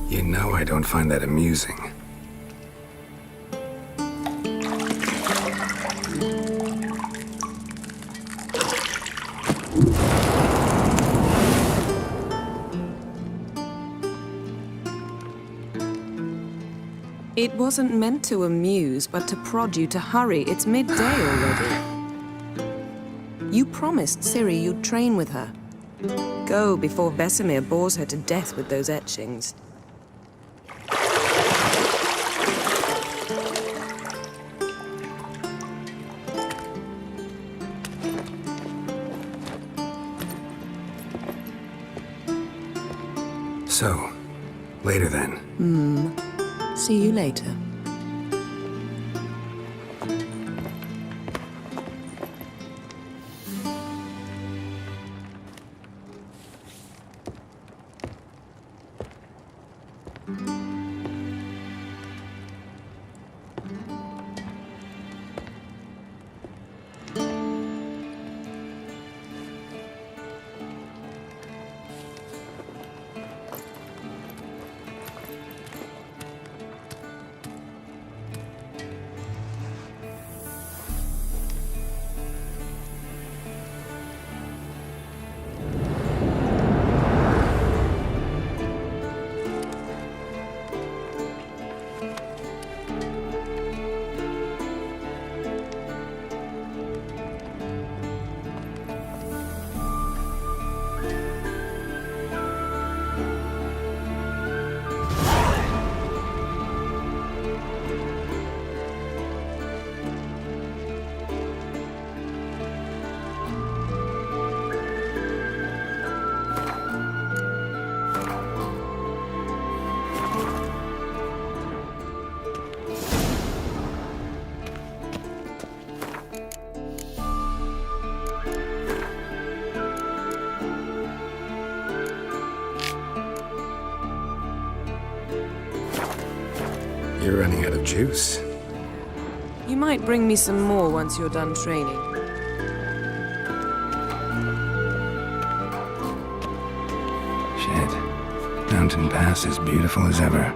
You know I don't find that amusing. It wasn't meant to amuse, but to prod you to hurry. It's midday already. You promised Ciri you'd train with her. Go before Vesemir bores her to death with those etchings. So, later then. See you later. You're running out of juice. You might bring me some more once you're done training. Shit. Mountain Pass is beautiful as ever.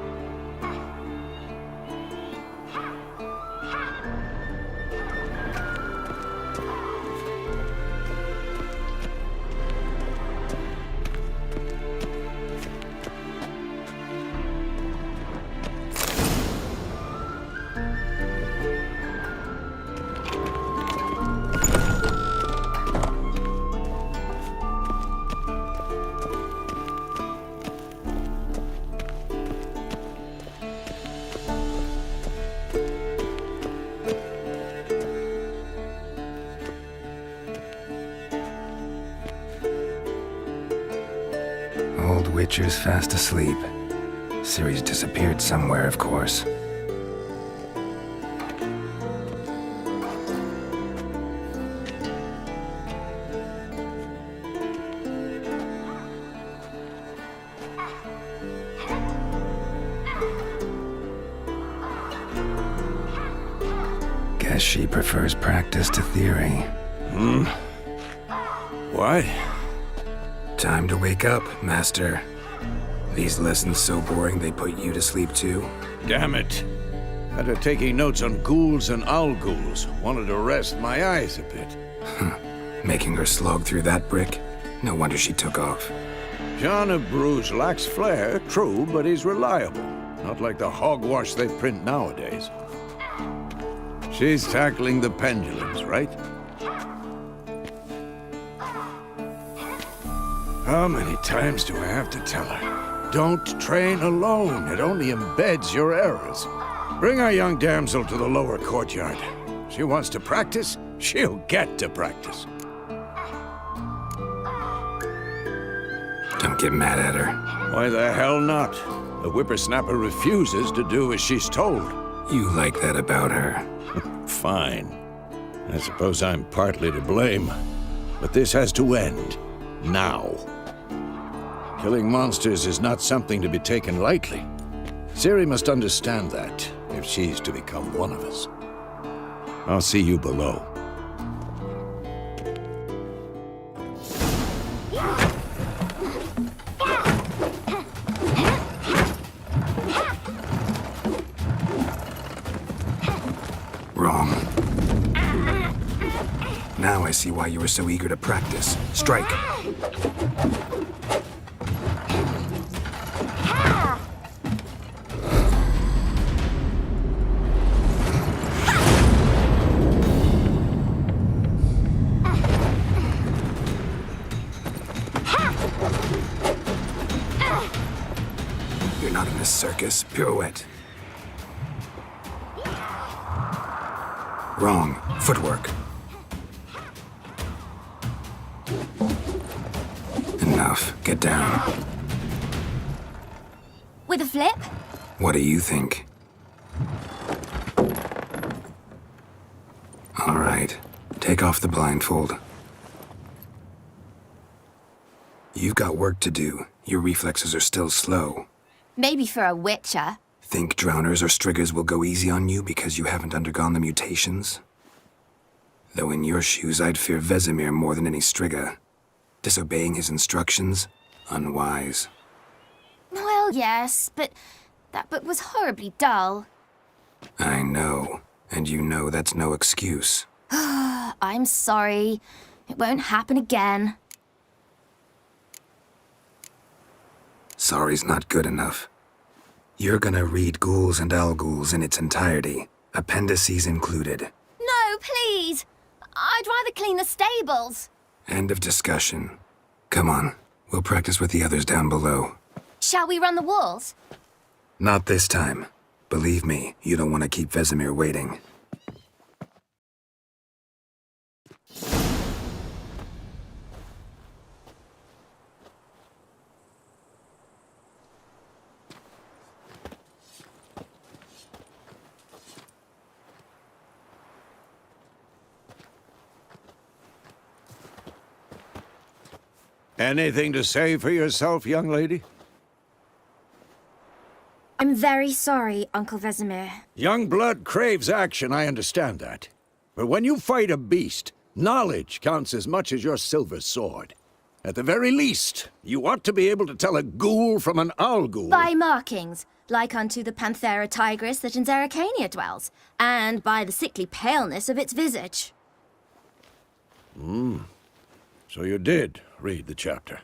Old Witcher's fast asleep. Ciri's disappeared somewhere, of course. Guess she prefers practice to theory. Why? Time to wake up, Master. These lessons so boring they put you to sleep too? Damn it. Had her taking notes on ghouls and owl ghouls. Wanted to rest my eyes a bit. Making her slog through that brick? No wonder she took off. John of Bruges lacks flair, true, but he's reliable. Not like the hogwash they print nowadays. She's tackling the pendulums, right? How many times do I have to tell her? Don't train alone. It only embeds your errors. Bring our young damsel to the lower courtyard. She wants to practice, she'll get to practice. Don't get mad at her. Why the hell not? The whippersnapper refuses to do as she's told. You like that about her. Fine. I suppose I'm partly to blame. But this has to end. Now. Killing monsters is not something to be taken lightly. Ciri must understand that, if she's to become one of us. I'll see you below. Wrong. Now I see why you were so eager to practice. Strike. You're not in a circus. Pirouette. Wrong. Footwork. Enough. Get down. With a flip? What do you think? All right. Take off the blindfold. You've got work to do. Your reflexes are still slow. Maybe for a witcher. Think drowners or striggers will go easy on you because you haven't undergone the mutations? Though in your shoes, I'd fear Vesemir more than any strigger. Disobeying his instructions? Unwise. Well, yes, but that book was horribly dull. I know. And you know that's no excuse. I'm sorry. It won't happen again. Sorry's not good enough. You're gonna read Ghouls and Alghouls in its entirety, appendices included. No, please! I'd rather clean the stables. End of discussion. Come on, we'll practice with the others down below. Shall we run the walls? Not this time. Believe me, you don't want to keep Vesemir waiting. Anything to say for yourself, young lady? I'm very sorry, Uncle Vesemir. Young blood craves action, I understand that. But when you fight a beast, knowledge counts as much as your silver sword. At the very least, you ought to be able to tell a ghoul from an Alghoul. By markings, like unto the Panthera tigris that in Zerrikania dwells, and by the sickly paleness of its visage. So you did read the chapter.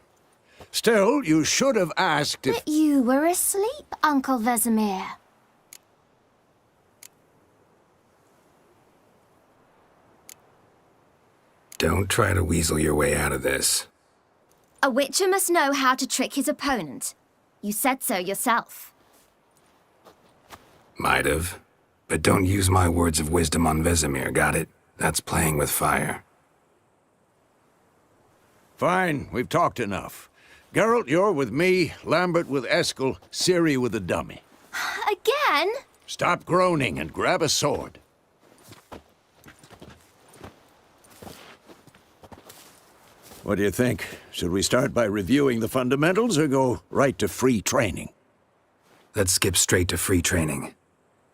Still, you should have asked if... But you were asleep, Uncle Vesemir. Don't try to weasel your way out of this. A witcher must know how to trick his opponent. You said so yourself. Might have. But don't use my words of wisdom on Vesemir, got it? That's playing with fire. Fine, we've talked enough. Geralt, you're with me, Lambert with Eskel, Ciri with the dummy. Again? Stop groaning and grab a sword. What do you think? Should we start by reviewing the fundamentals or go right to free training? Let's skip straight to free training.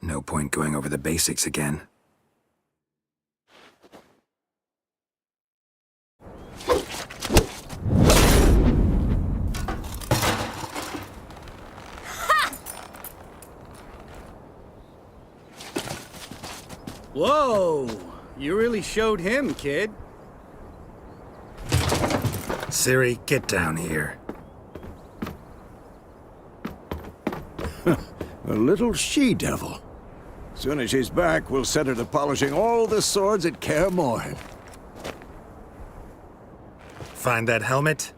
No point going over the basics again. Whoa! You really showed him, kid. Ciri, get down here. A little she-devil. Soon as she's back, we'll set her to polishing all the swords at Kaer Morhen. Find that helmet?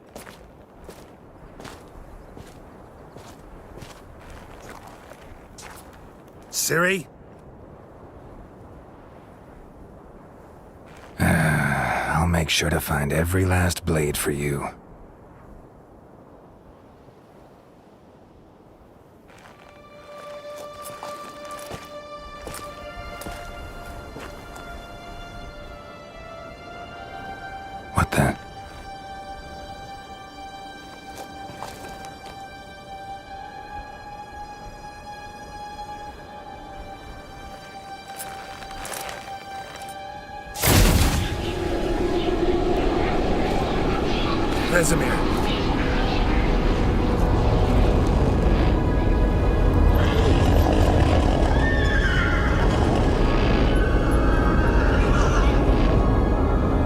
Ciri? I'll make sure to find every last blade for you. What the? Vesemir!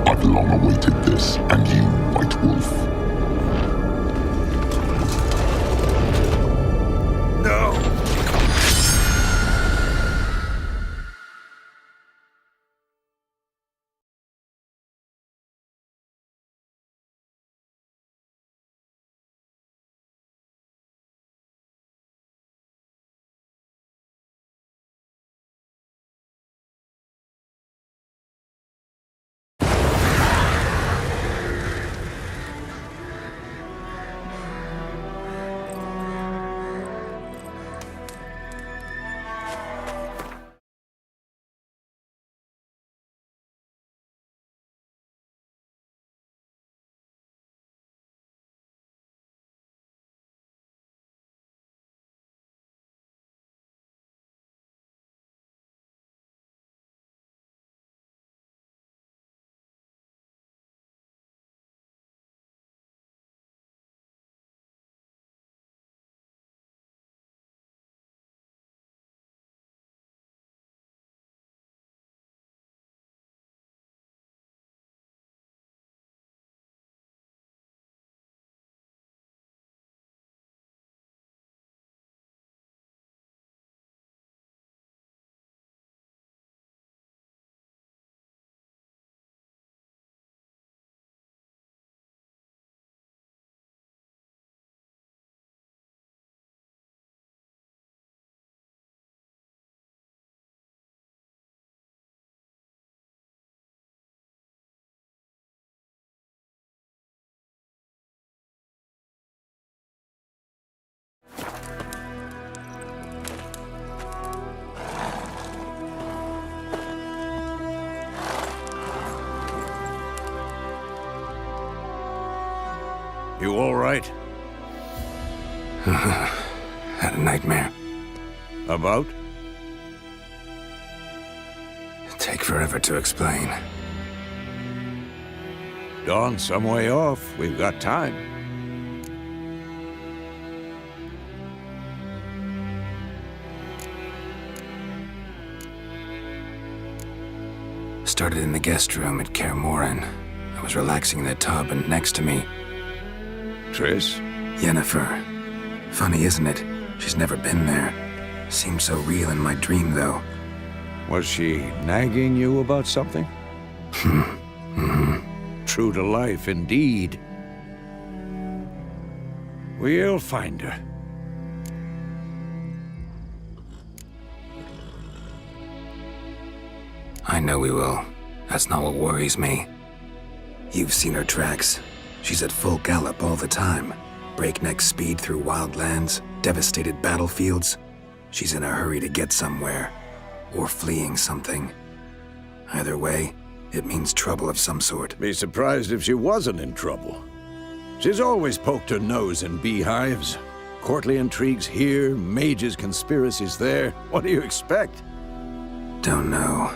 I've long awaited this, and you, White Wolf. No! You all right? Had a nightmare. About? Take forever to explain. Dawn's some way off. We've got time. Started in the guest room at Kaer Morhen. I was relaxing in the tub, and next to me, Triss? Yennefer. Funny, isn't it? She's never been there. Seemed so real in my dream, though. Was she nagging you about something? True to life, indeed. We'll find her. I know we will. That's not what worries me. You've seen her tracks. She's at full gallop all the time. Breakneck speed through wild lands, devastated battlefields. She's in a hurry to get somewhere. Or fleeing something. Either way, it means trouble of some sort. Be surprised if she wasn't in trouble. She's always poked her nose in beehives. Courtly intrigues here, mages' conspiracies there. What do you expect? Don't know.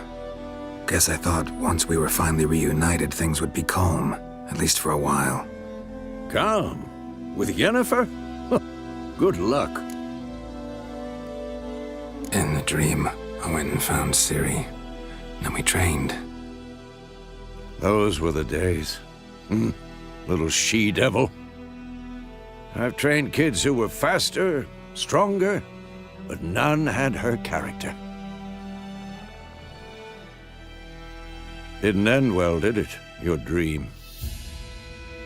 Guess I thought once we were finally reunited, things would be calm. At least for a while. Calm? With Yennefer? Good luck. In the dream, I went and found Ciri. Then we trained. Those were the days. Little she-devil. I've trained kids who were faster, stronger, but none had her character. Didn't end well, did it? Your dream?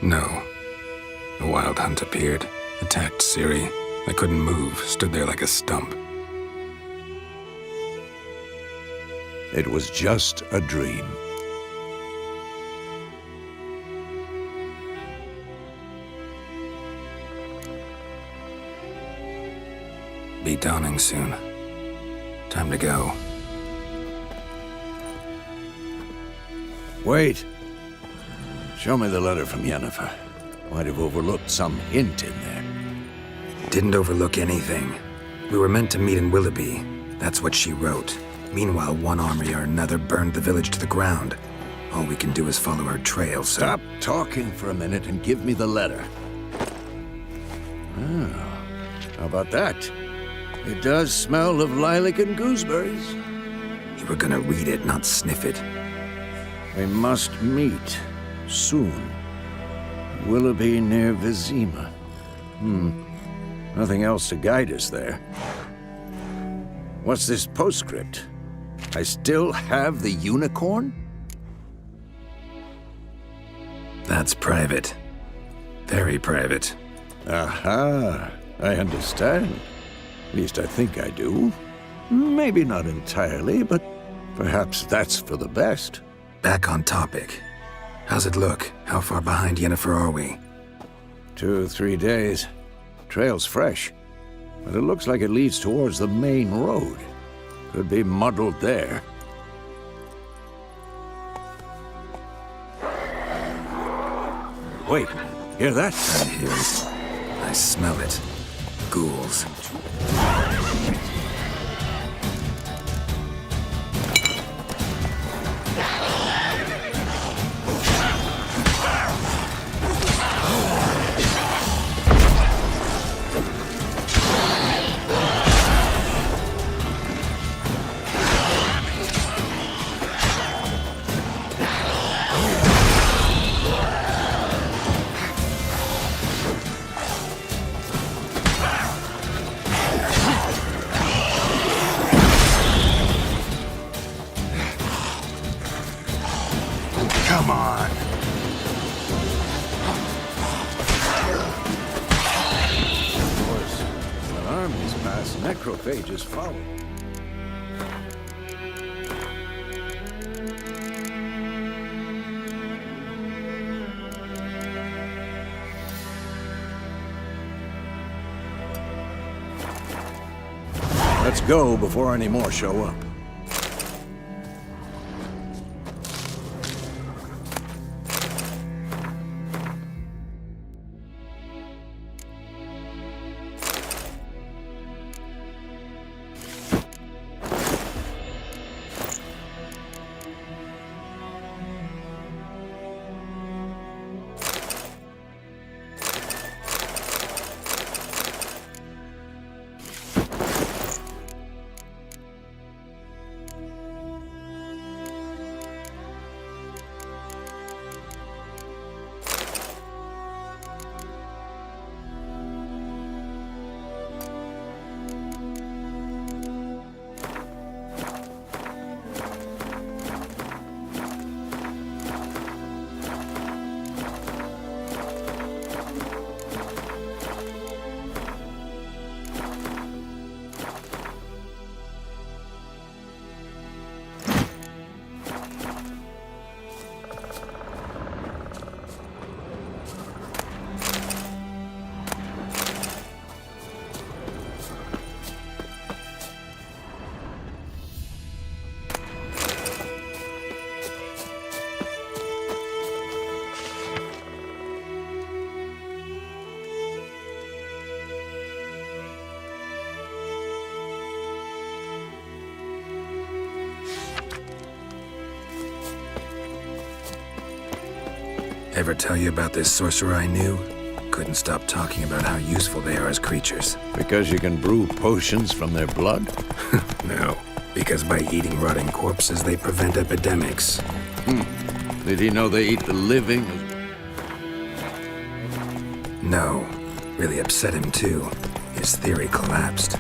No. A wild hunt appeared, attacked Ciri. I couldn't move, stood there like a stump. It was just a dream. Be dawning soon. Time to go. Wait. Show me the letter from Yennefer. Might have overlooked some hint in there. Didn't overlook anything. We were meant to meet in Willoughby. That's what she wrote. Meanwhile, one army or another burned the village to the ground. All we can do is follow her trail, so... Stop talking for a minute and give me the letter. Ah, how about that? It does smell of lilac and gooseberries. You were gonna read it, not sniff it. We must meet soon. Willoughby near Vizima. Nothing else to guide us there. What's this postscript? I still have the unicorn? That's private. Very private. Aha, I understand. At least I think I do. Maybe not entirely, but perhaps that's for the best. Back on topic. How's it look? How far behind Yennefer are we? 2 or 3 days. Trail's fresh, but it looks like it leads towards the main road. Could be muddled there. Wait, hear that? I hear it. I smell it. Ghouls. Come on. Of course, when armies pass, necrophages follow. Let's go before any more show up. Ever tell you about this sorcerer I knew? Couldn't stop talking about how useful they are as creatures. Because you can brew potions from their blood? No, because by eating rotting corpses, they prevent epidemics. Did he know they eat the living? No, really upset him too. His theory collapsed.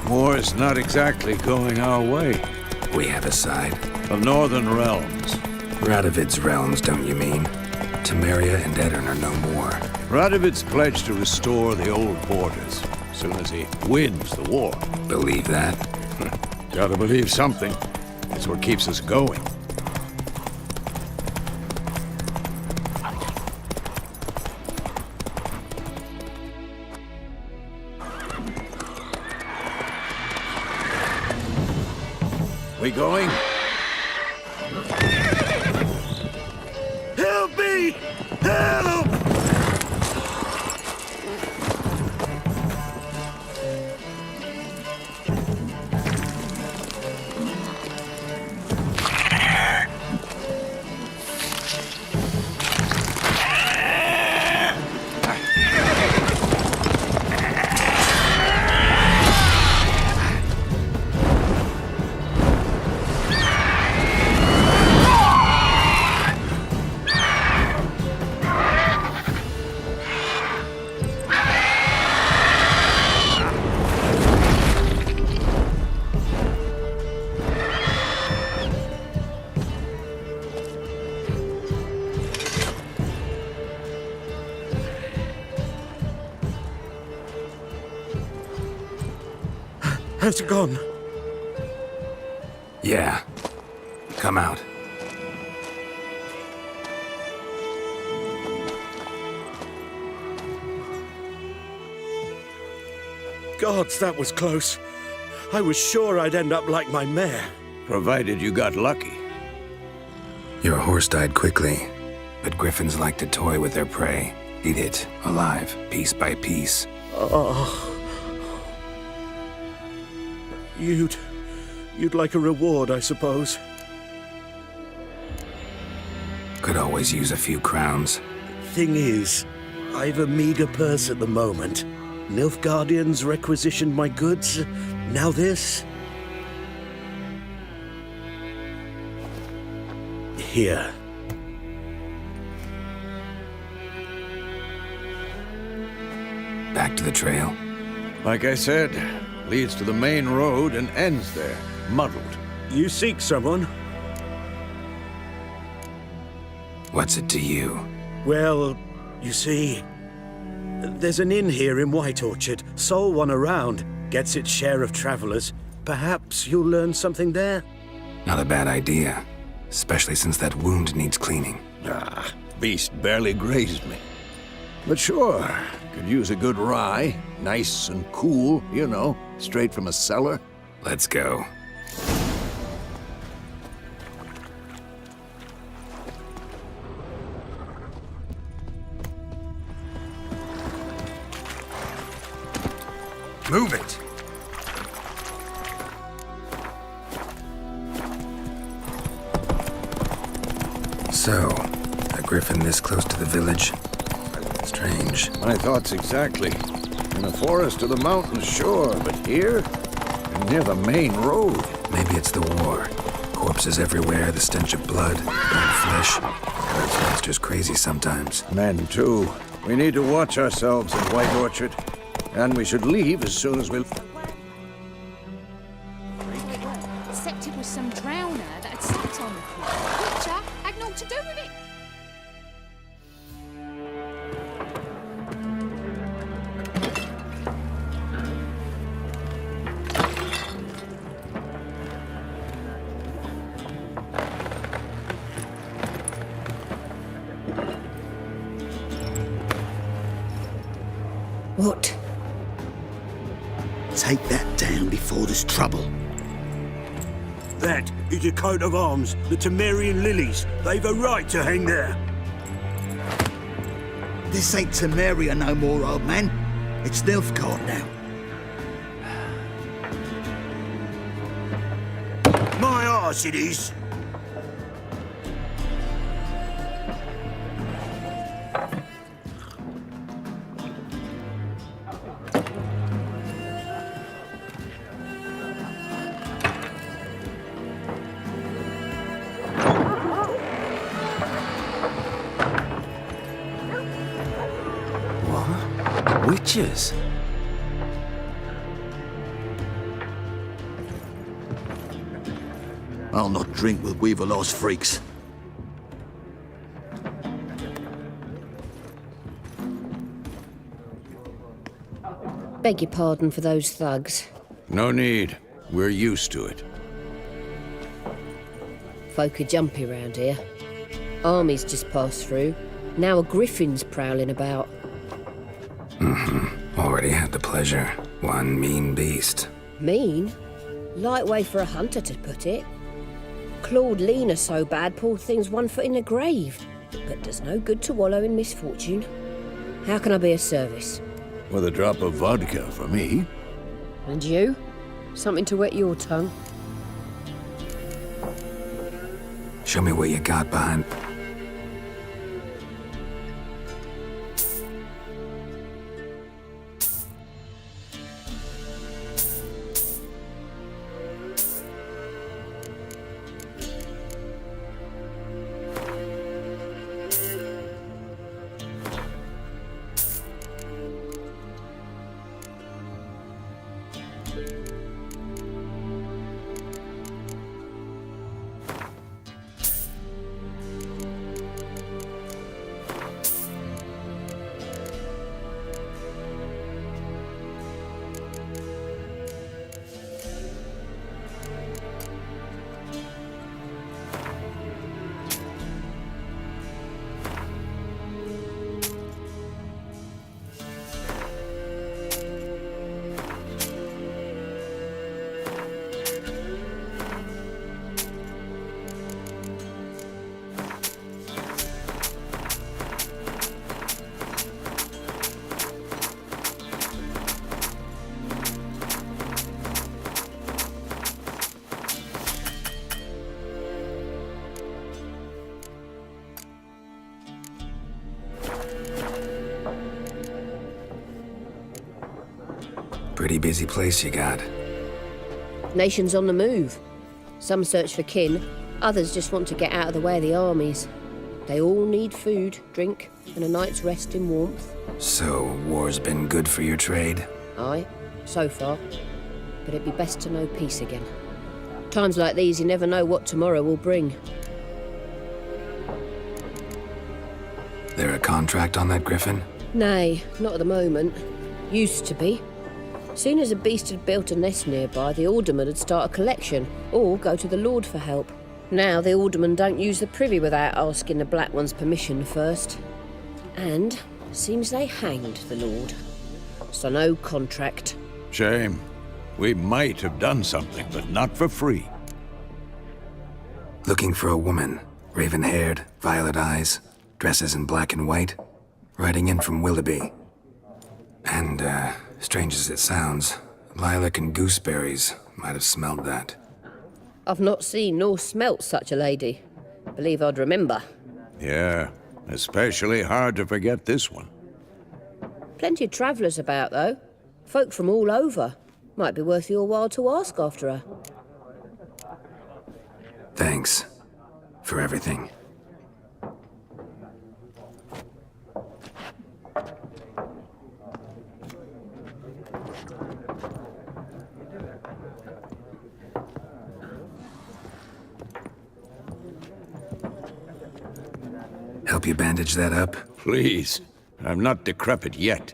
War's not exactly going our way. We have a side. Of Northern Realms. Radovid's realms, don't you mean? Temeria and Edirn are no more. Radovid's pledged to restore the old borders as soon as he wins the war. Believe that? Gotta believe something. It's what keeps us going. We going? Help me! Help! Has it gone? Yeah. Come out. Gods, that was close. I was sure I'd end up like my mare. Provided you got lucky. Your horse died quickly, but griffins like to toy with their prey. Eat it, alive, piece by piece. Oh. You'd like a reward, I suppose. Could always use a few crowns. Thing is, I've a meager purse at the moment. Nilfgaardians requisitioned my goods. Now this. Here. Back to the trail. Like I said, leads to the main road and ends there, muddled. You seek someone? What's it to you? Well, you see, there's an inn here in White Orchard. Sole one around. Gets its share of travelers. Perhaps you'll learn something there? Not a bad idea. Especially since that wound needs cleaning. Ah, beast barely grazed me. But sure, could use a good rye. Nice and cool, you know, straight from a cellar. Let's go. Move it! So, a griffin this close to the village? Strange. My thoughts exactly. In a forest or the mountains, sure, but here? Near the main road. Maybe it's the war. Corpses everywhere, the stench of blood, burnt flesh. Drives monsters crazy sometimes. Men, too. We need to watch ourselves in White Orchard. And we should leave as soon as we'll... Except it was some drowner that had sat on the cliff. Witcher had naught to do with it. What? Take that down before there's trouble. That is a coat of arms, the Temerian lilies. They've a right to hang there. This ain't Temeria no more, old man. It's Nilfgaard now. My arse it is. Witches? I'll not drink with Weaverlost freaks. Beg your pardon for those thugs. No need. We're used to it. Folk are jumpy round here. Armies just passed through. Now a griffin's prowling about. Already had the pleasure. One mean beast. Mean? Light way for a hunter to put it. Clawed Lena so bad, poor thing's 1 foot in the grave. But does no good to wallow in misfortune. How can I be of service? With a drop of vodka for me. And you? Something to wet your tongue? Show me what you got behind... Pretty busy place you got. Nations on the move. Some search for kin, others just want to get out of the way of the armies. They all need food, drink, and a night's rest in warmth. So, war's been good for your trade? Aye, so far. But it'd be best to know peace again. Times like these, you never know what tomorrow will bring. There a contract on that griffin? Nay, not at the moment. Used to be. Soon as a beast had built a nest nearby, the alderman would start a collection, or go to the Lord for help. Now the aldermen don't use the privy without asking the Black One's permission first. And seems they hanged the Lord. So no contract. Shame. We might have done something, but not for free. Looking for a woman. Raven-haired, violet eyes, dresses in black and white. Riding in from Willoughby. And, strange as it sounds, lilac and gooseberries might have smelled that. I've not seen nor smelt such a lady. Believe I'd remember. Yeah, especially hard to forget this one. Plenty of travellers about, though. Folk from all over. Might be worth your while to ask after her. Thanks. For everything. Help you bandage that up? Please. I'm not decrepit yet.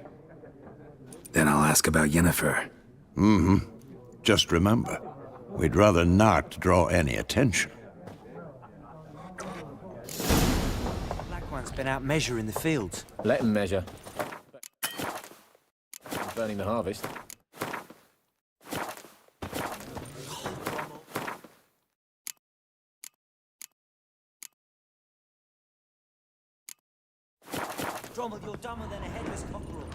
Then I'll ask about Yennefer. Just remember, we'd rather not draw any attention. Black One's been out measuring the fields. Let him measure. Burning the harvest. Drommel, you're dumber than a headless cockerel.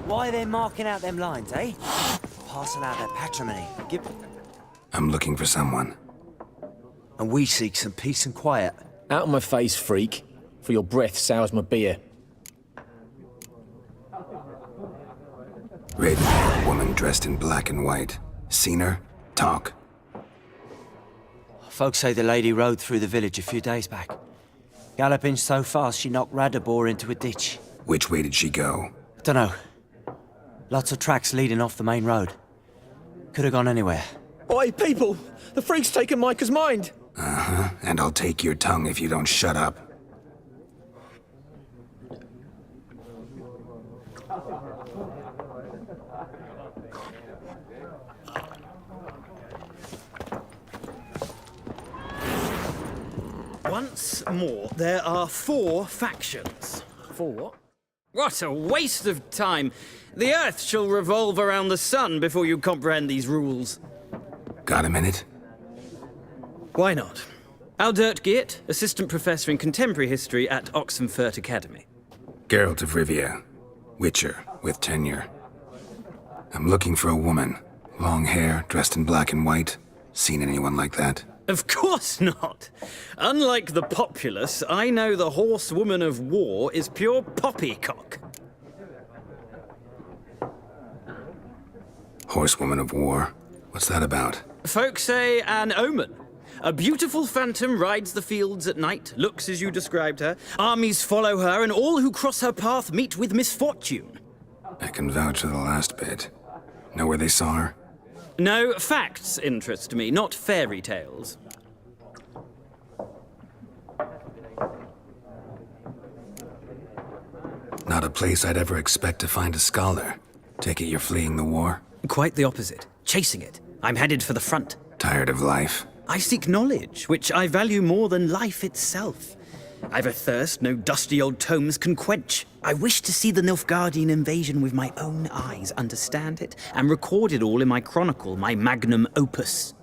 Why are they marking out them lines, eh? Passing out their patrimony. I'm looking for someone. And we seek some peace and quiet. Out of my face, freak. For your breath sours my beer. Raven-haired woman dressed in black and white. Seen her? Talk. Folks say the lady rode through the village a few days back. Galloping so fast she knocked Radabor into a ditch. Which way did she go? Dunno. Lots of tracks leading off the main road. Could have gone anywhere. Oi, people! The freak's taken Micah's mind! Uh-huh. And I'll take your tongue if you don't shut up. Once more, there are 4 factions. 4 what? What a waste of time! The Earth shall revolve around the sun before you comprehend these rules. Got a minute? Why not? Aldert Geert, Assistant Professor in Contemporary History at Oxenfurt Academy. Geralt of Rivia. Witcher, with tenure. I'm looking for a woman. Long hair, dressed in black and white. Seen anyone like that? Of course not! Unlike the populace, I know the horsewoman of war is pure poppycock. Horsewoman of war? What's that about? Folks say an omen. A beautiful phantom rides the fields at night, looks as you described her. Armies follow her, and all who cross her path meet with misfortune. I can vouch for the last bit. Know where they saw her? No, facts interest me, not fairy tales. Not a place I'd ever expect to find a scholar. Take it you're fleeing the war? Quite the opposite. Chasing it. I'm headed for the front. Tired of life? I seek knowledge, which I value more than life itself. I've a thirst no dusty old tomes can quench. I wish to see the Nilfgaardian invasion with my own eyes, understand it, and record it all in my chronicle, my magnum opus.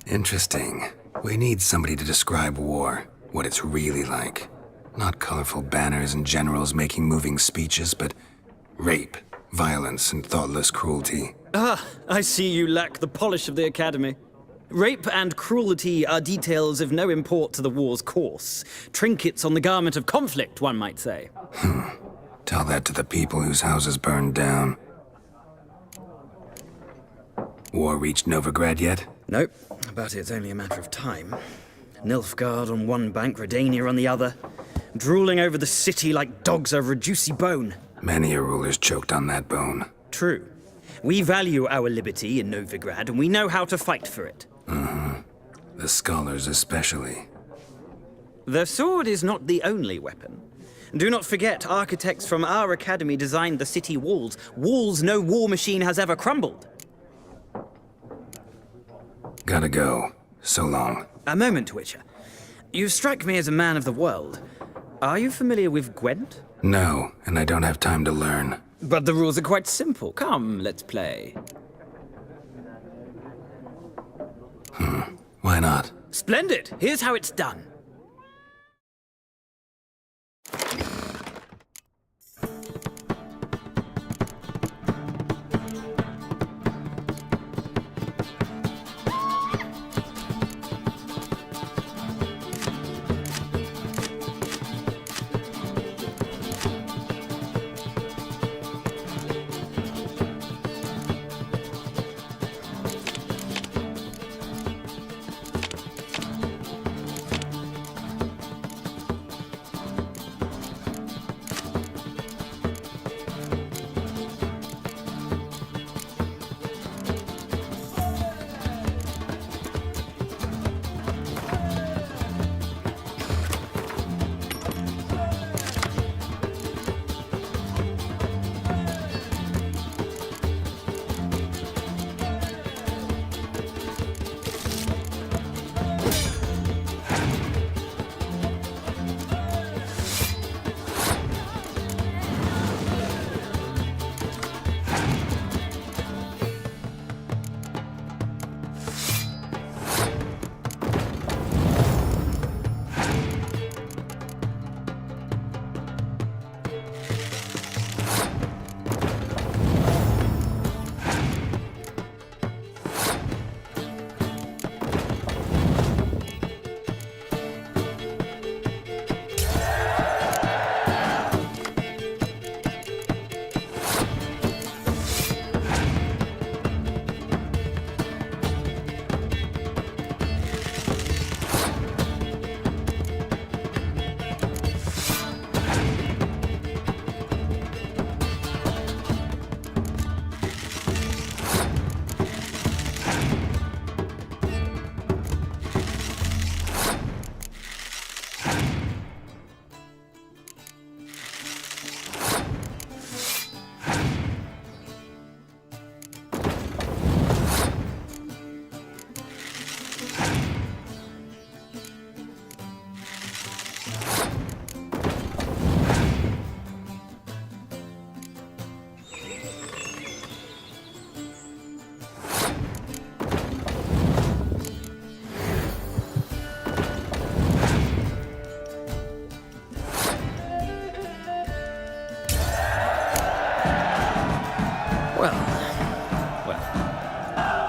Interesting. We need somebody to describe war, what it's really like. Not colorful banners and generals making moving speeches, but rape, violence, and thoughtless cruelty. Ah, I see you lack the polish of the Academy. Rape and cruelty are details of no import to the war's course. Trinkets on the garment of conflict, one might say. Tell that to the people whose houses burned down. War reached Novigrad yet? Nope, but it's only a matter of time. Nilfgaard on one bank, Redania on the other, drooling over the city like dogs over a juicy bone. Many a ruler's choked on that bone. True. We value our liberty in Novigrad, and we know how to fight for it. The scholars especially. The sword is not the only weapon. Do not forget, architects from our academy designed the city walls. Walls no war machine has ever crumbled. Gotta go. So long. A moment, Witcher. You strike me as a man of the world. Are you familiar with Gwent? No, and I don't have time to learn. But the rules are quite simple. Come, let's play. Why not? Splendid! Here's how it's done.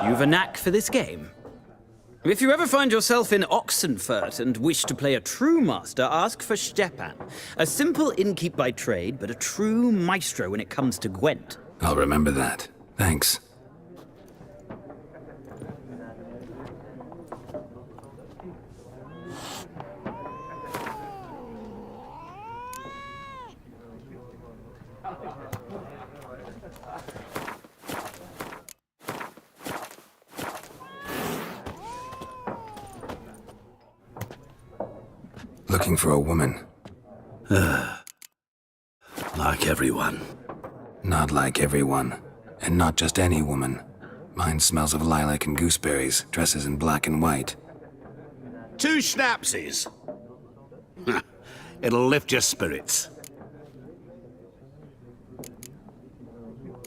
You've a knack for this game. If you ever find yourself in Oxenfurt and wish to play a true master, ask for Stepan. A simple innkeep by trade, but a true maestro when it comes to Gwent. I'll remember that. Thanks. Looking for a woman. Like everyone. Not like everyone. And not just any woman. Mine smells of lilac and gooseberries, dresses in black and white. 2 schnapsies. It'll lift your spirits.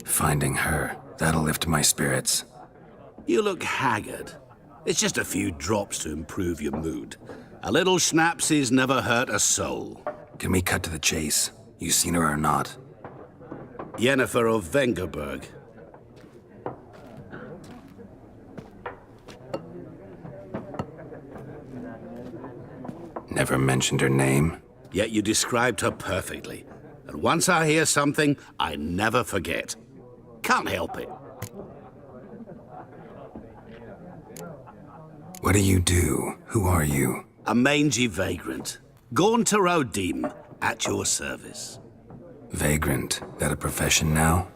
Finding her, that'll lift my spirits. You look haggard. It's just a few drops to improve your mood. A little schnapsies never hurt a soul. Can we cut to the chase? You seen her or not? Yennefer of Vengerberg. Never mentioned her name? Yet you described her perfectly. And once I hear something, I never forget. Can't help it. What do you do? Who are you? A mangy vagrant. Gaunter O'Deem, at your service. Vagrant. That a profession now?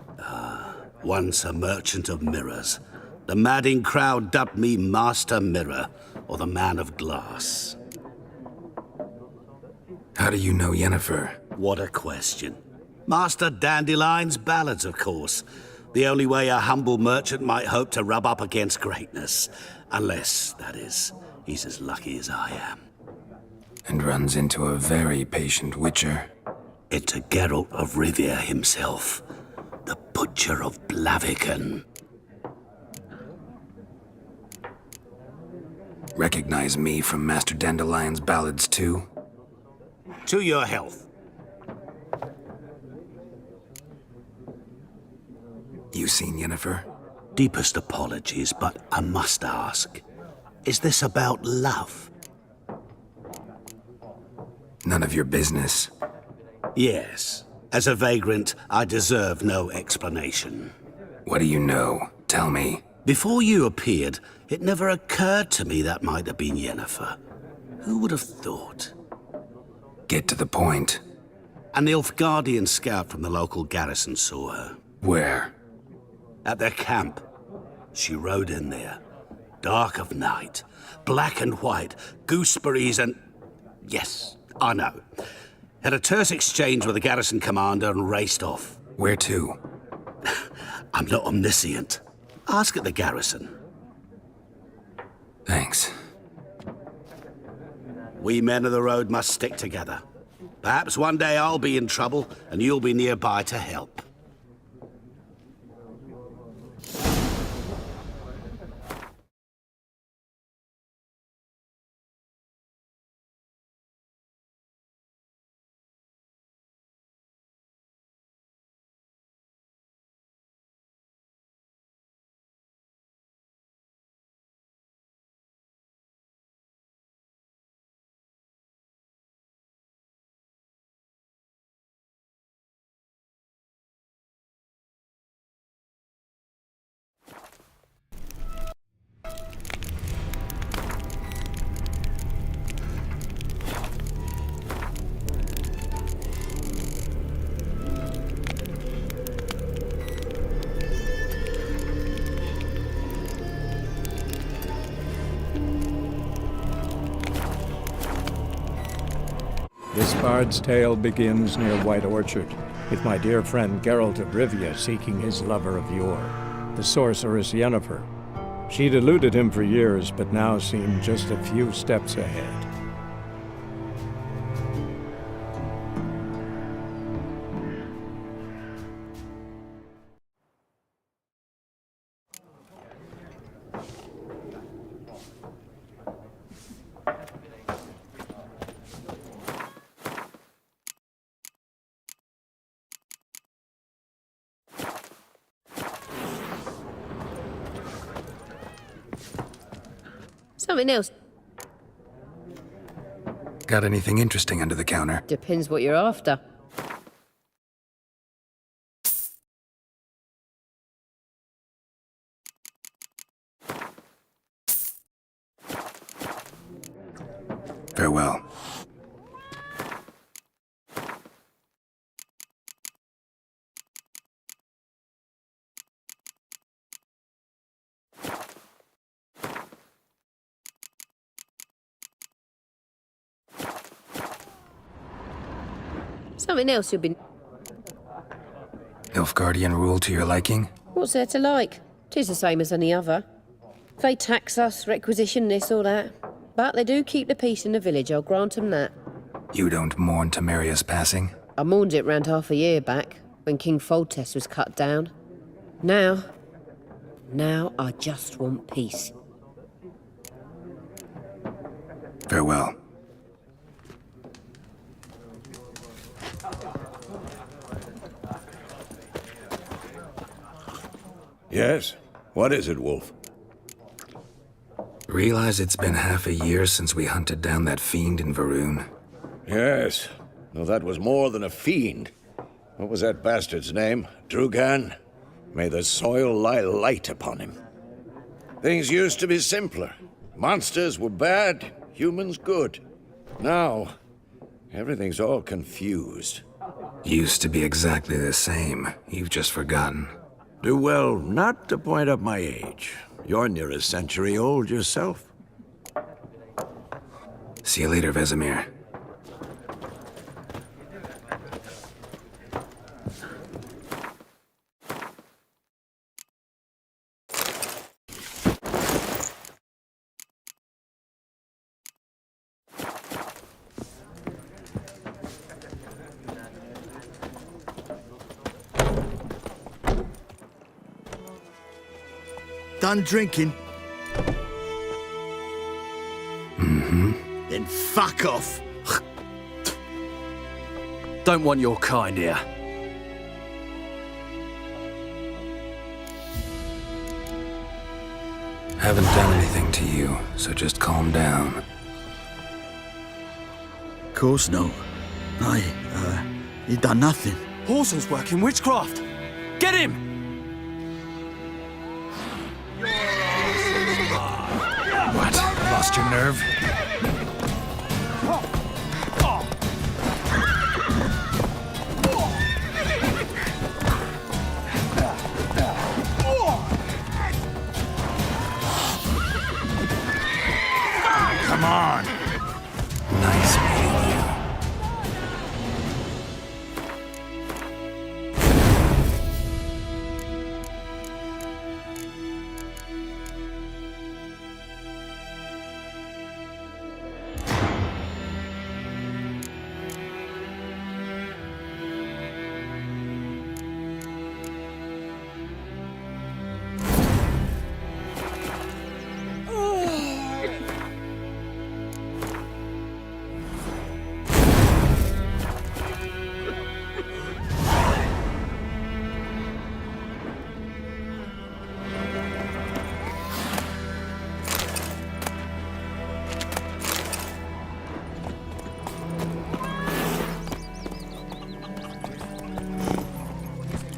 Once a merchant of mirrors. The madding crowd dubbed me Master Mirror, or the Man of Glass. How do you know Yennefer? What a question. Master Dandelion's ballads, of course. The only way a humble merchant might hope to rub up against greatness. Unless, that is, he's as lucky as I am. And runs into a very patient witcher. Into Geralt of Rivia himself, the Butcher of Blaviken. Recognize me from Master Dandelion's ballads too? To your health. You seen Yennefer? Deepest apologies, but I must ask. Is this about love? None of your business. Yes. As a vagrant, I deserve no explanation. What do you know? Tell me. Before you appeared, it never occurred to me that might have been Yennefer. Who would have thought? Get to the point. A Nilfgaardian scout from the local garrison saw her. Where? At their camp. She rode in there. Dark of night. Black and white. Gooseberries and... Yes, I know. Had a terse exchange with the garrison commander and raced off. Where to? I'm not omniscient. Ask at the garrison. Thanks. We men of the road must stick together. Perhaps one day I'll be in trouble and you'll be nearby to help. This bard's tale begins near White Orchard, with my dear friend Geralt of Rivia seeking his lover of yore, the sorceress Yennefer. She'd eluded him for years, but now seemed just a few steps ahead. Something else. Got anything interesting under the counter? Depends what you're after. Farewell. Something else you've been... Nilfgaardian rule to your liking? What's there to like? 'Tis the same as any other. They tax us, requisition this or that. But they do keep the peace in the village, I'll grant 'em that. You don't mourn Temeria's passing? I mourned it round half a year back, when King Foltest was cut down. Now I just want peace. Farewell. Yes? What is it, Wolf? Realize it's been half a year since we hunted down that fiend in Varun? Yes. No, that was more than a fiend. What was that bastard's name? Drugan? May the soil lie light upon him. Things used to be simpler. Monsters were bad, humans good. Now, everything's all confused. Used to be exactly the same. You've just forgotten. Do well not to point up my age. You're near a century old yourself. See you later, Vesemir. Done drinking? Mm-hmm. Then fuck off. Don't want your kind here. Haven't done anything to you, so just calm down. Course not. You done nothing. Horson's working witchcraft. Get him! What? Lost your nerve? Come on! Nice meeting you.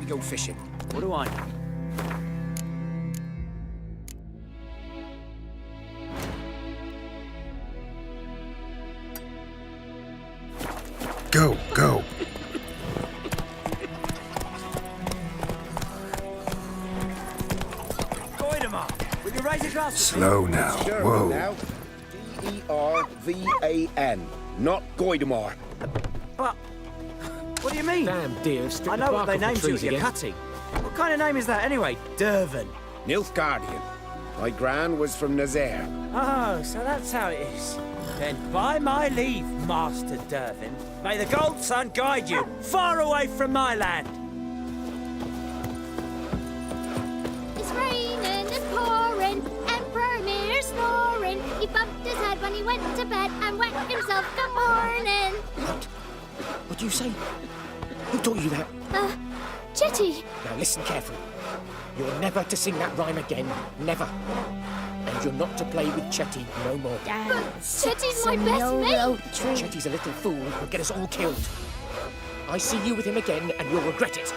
Go fishing. What do I know? Go, go. Goidemar, will you raise a glass? Slow now. Whoa. D-E-R-V-A-N, not Goidemar. But what do you mean? Damn dear, I know what they named you at your cutting. What kind of name is that anyway? Dervin. Nilfgaardian. My gran was from Nazaire. Oh, so that's how it is. Then by my leave, Master Dervin, may the Gold Sun guide you far away from my land. It's raining, it's pouring, Emperor Mir snoring. He bumped his head when he went to bed and whacked himself good morning. What do you say? Who taught you that? Chetty. Now listen carefully. You're never to sing that rhyme again. Never. And you're not to play with Chetty no more. But Chetty's my best mate. Chetty's a little fool who'll get us all killed. I see you with him again and you'll regret it.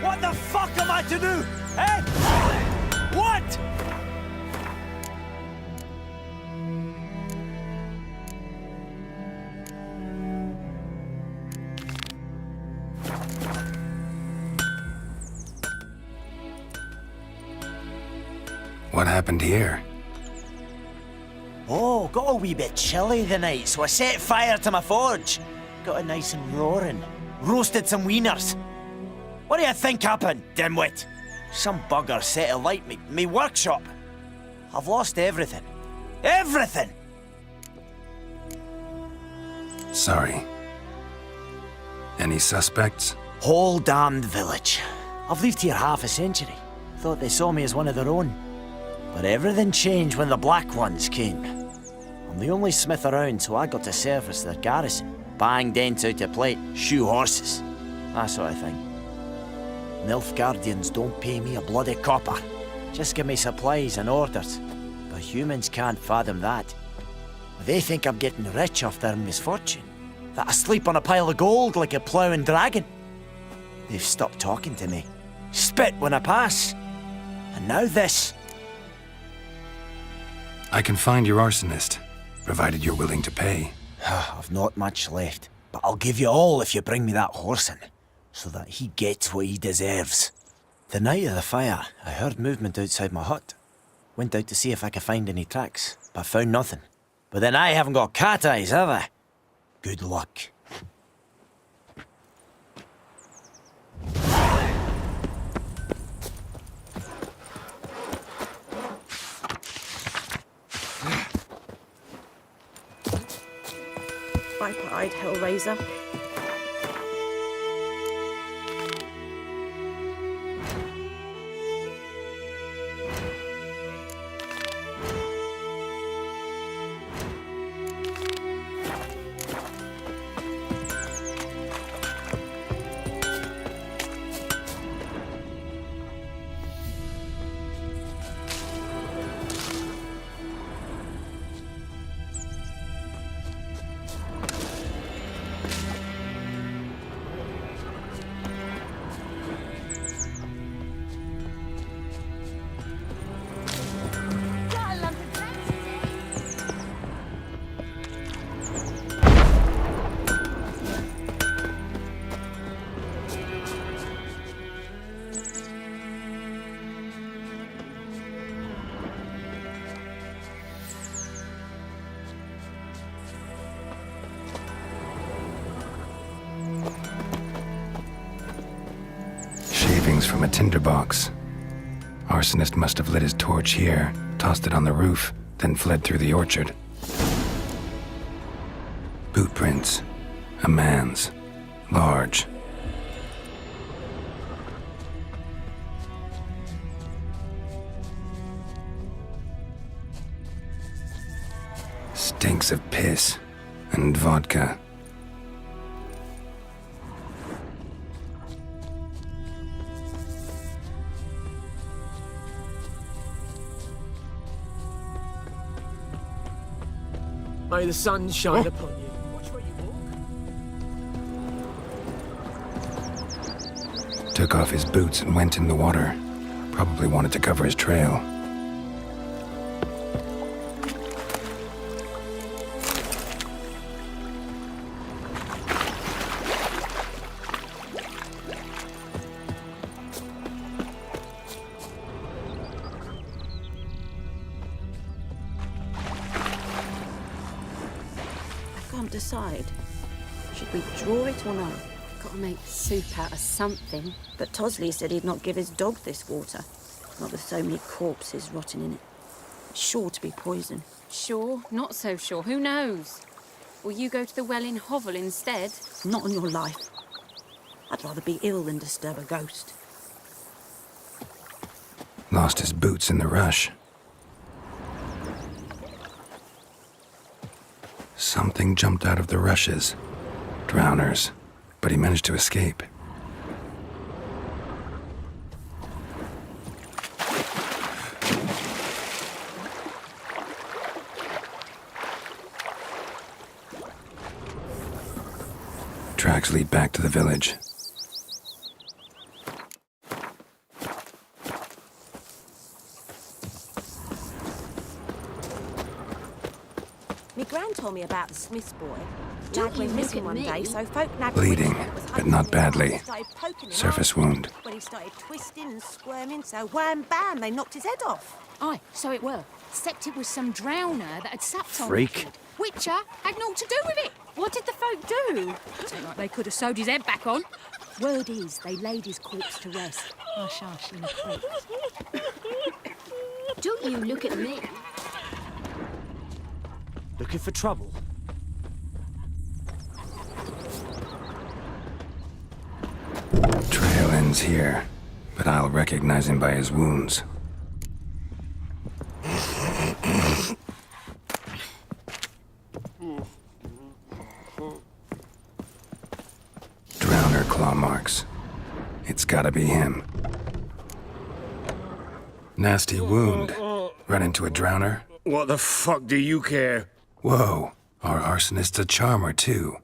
What the fuck am I to do? Eh? What? What happened here? Oh, got a wee bit chilly the night, so I set fire to my forge. Got it nice and roaring. Roasted some wieners. What do you think happened, dimwit? Some bugger set alight me workshop. I've lost everything. Everything! Sorry. Any suspects? Whole damned village. I've lived here half a century. Thought they saw me as one of their own. But everything changed when the Black Ones came. I'm the only smith around, so I got to service their garrison. Bang dents out of plate, shoe horses. That sort of thing. Nilfgaardians don't pay me a bloody copper. Just give me supplies and orders. But humans can't fathom that. They think I'm getting rich off their misfortune. That I sleep on a pile of gold like a ploughing dragon. They've stopped talking to me. Spit when I pass. And now this. I can find your arsonist, provided you're willing to pay. I've not much left, but I'll give you all if you bring me that horse in, so that he gets what he deserves. The night of the fire, I heard movement outside my hut. Went out to see if I could find any tracks, but found nothing. But then I haven't got cat eyes, have I? Good luck. Viper-eyed Hellraiser. From a tinderbox. Arsonist must have lit his torch here, tossed it on the roof, then fled through the orchard. Boot prints. A man's. Large. Stinks of piss and vodka. May the sun shine upon you. Watch where you walk. Took off his boots and went in the water. Probably wanted to cover his trail. Decide. Should we draw it or not? Gotta make soup out of something. But Tosley said he'd not give his dog this water. Not with so many corpses rotting in it. It's sure to be poison. Sure, not so sure. Who knows? Will you go to the well in Hovel instead? Not on your life. I'd rather be ill than disturb a ghost. Lost his boots in the rush. Something jumped out of the rushes. Drowners. But he managed to escape. Tracks lead back to the village. Me gran told me about the Smith's boy. Lad went missing one day, so folk nabbed Bleeding, but not badly. Surface wound. When he started twisting and squirming, so wham bam, they knocked his head off. Aye, so it were. Except it was some drowner that had sapped on Freak. the kid. Witcher had naught to do with it. What did the folk do? Don't like they could have sewed his head back on. Word is, they laid his corpse to rest. Hush, hush, in a creek. Don't you look at me. Looking for trouble? Trail ends here, but I'll recognize him by his wounds. Drowner claw marks. It's gotta be him. Nasty wound. Run into a drowner? What the fuck do you care? Whoa, our arsonist's a charmer too.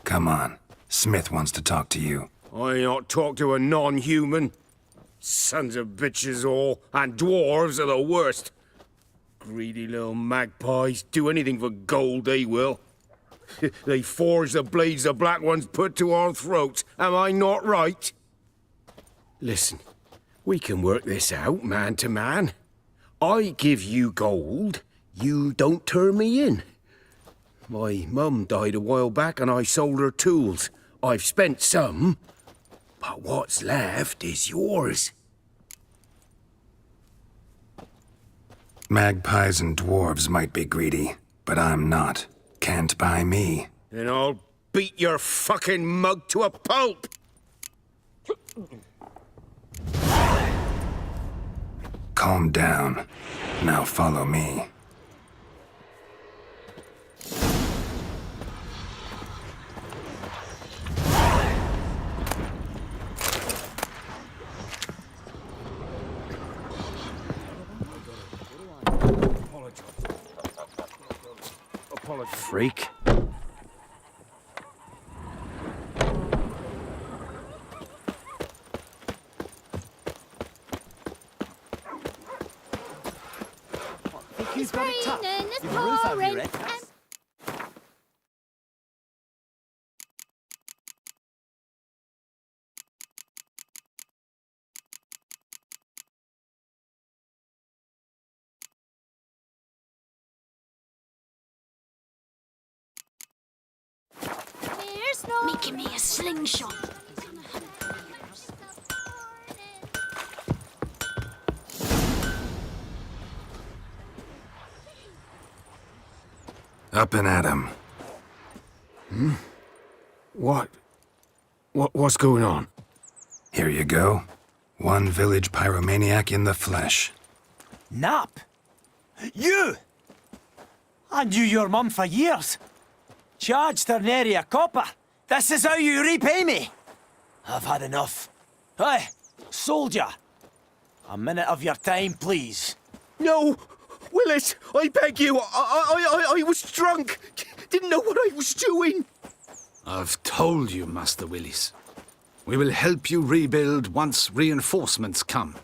Come on, Smith wants to talk to you. I ain't not talk to a non-human. Sons of bitches all, and dwarves are the worst. Greedy little magpies, do anything for gold, they will. They forge the blades the Black Ones put to our throats, am I not right? Listen, we can work this out, man to man. I give you gold, you don't turn me in. My mum died a while back and I sold her tools. I've spent some, but what's left is yours. Magpies and dwarves might be greedy, but I'm not. Can't buy me. Then I'll beat your fucking mug to a pulp! Calm down. Now follow me. Freak. It's raining, it's pouring, and... Making me a slingshot. Up and at him. What's going on? Here you go. One village pyromaniac in the flesh. Nap? You? I knew your mum for years. Charged her nary a copper. This is how you repay me. I've had enough. Hey, soldier. A minute of your time, please. No! Willis, I beg you, I was drunk. Didn't know what I was doing. I've told you, Master Willis. We will help you rebuild once reinforcements come.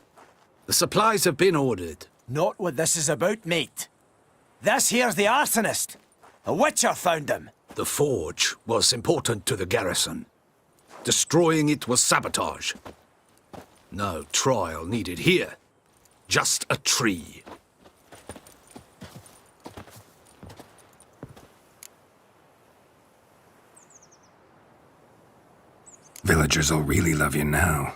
The supplies have been ordered. Not what this is about, mate. This here's the arsonist. A witcher found him. The forge was important to the garrison. Destroying it was sabotage. No trial needed here. Just a tree. Villagers will really love you now.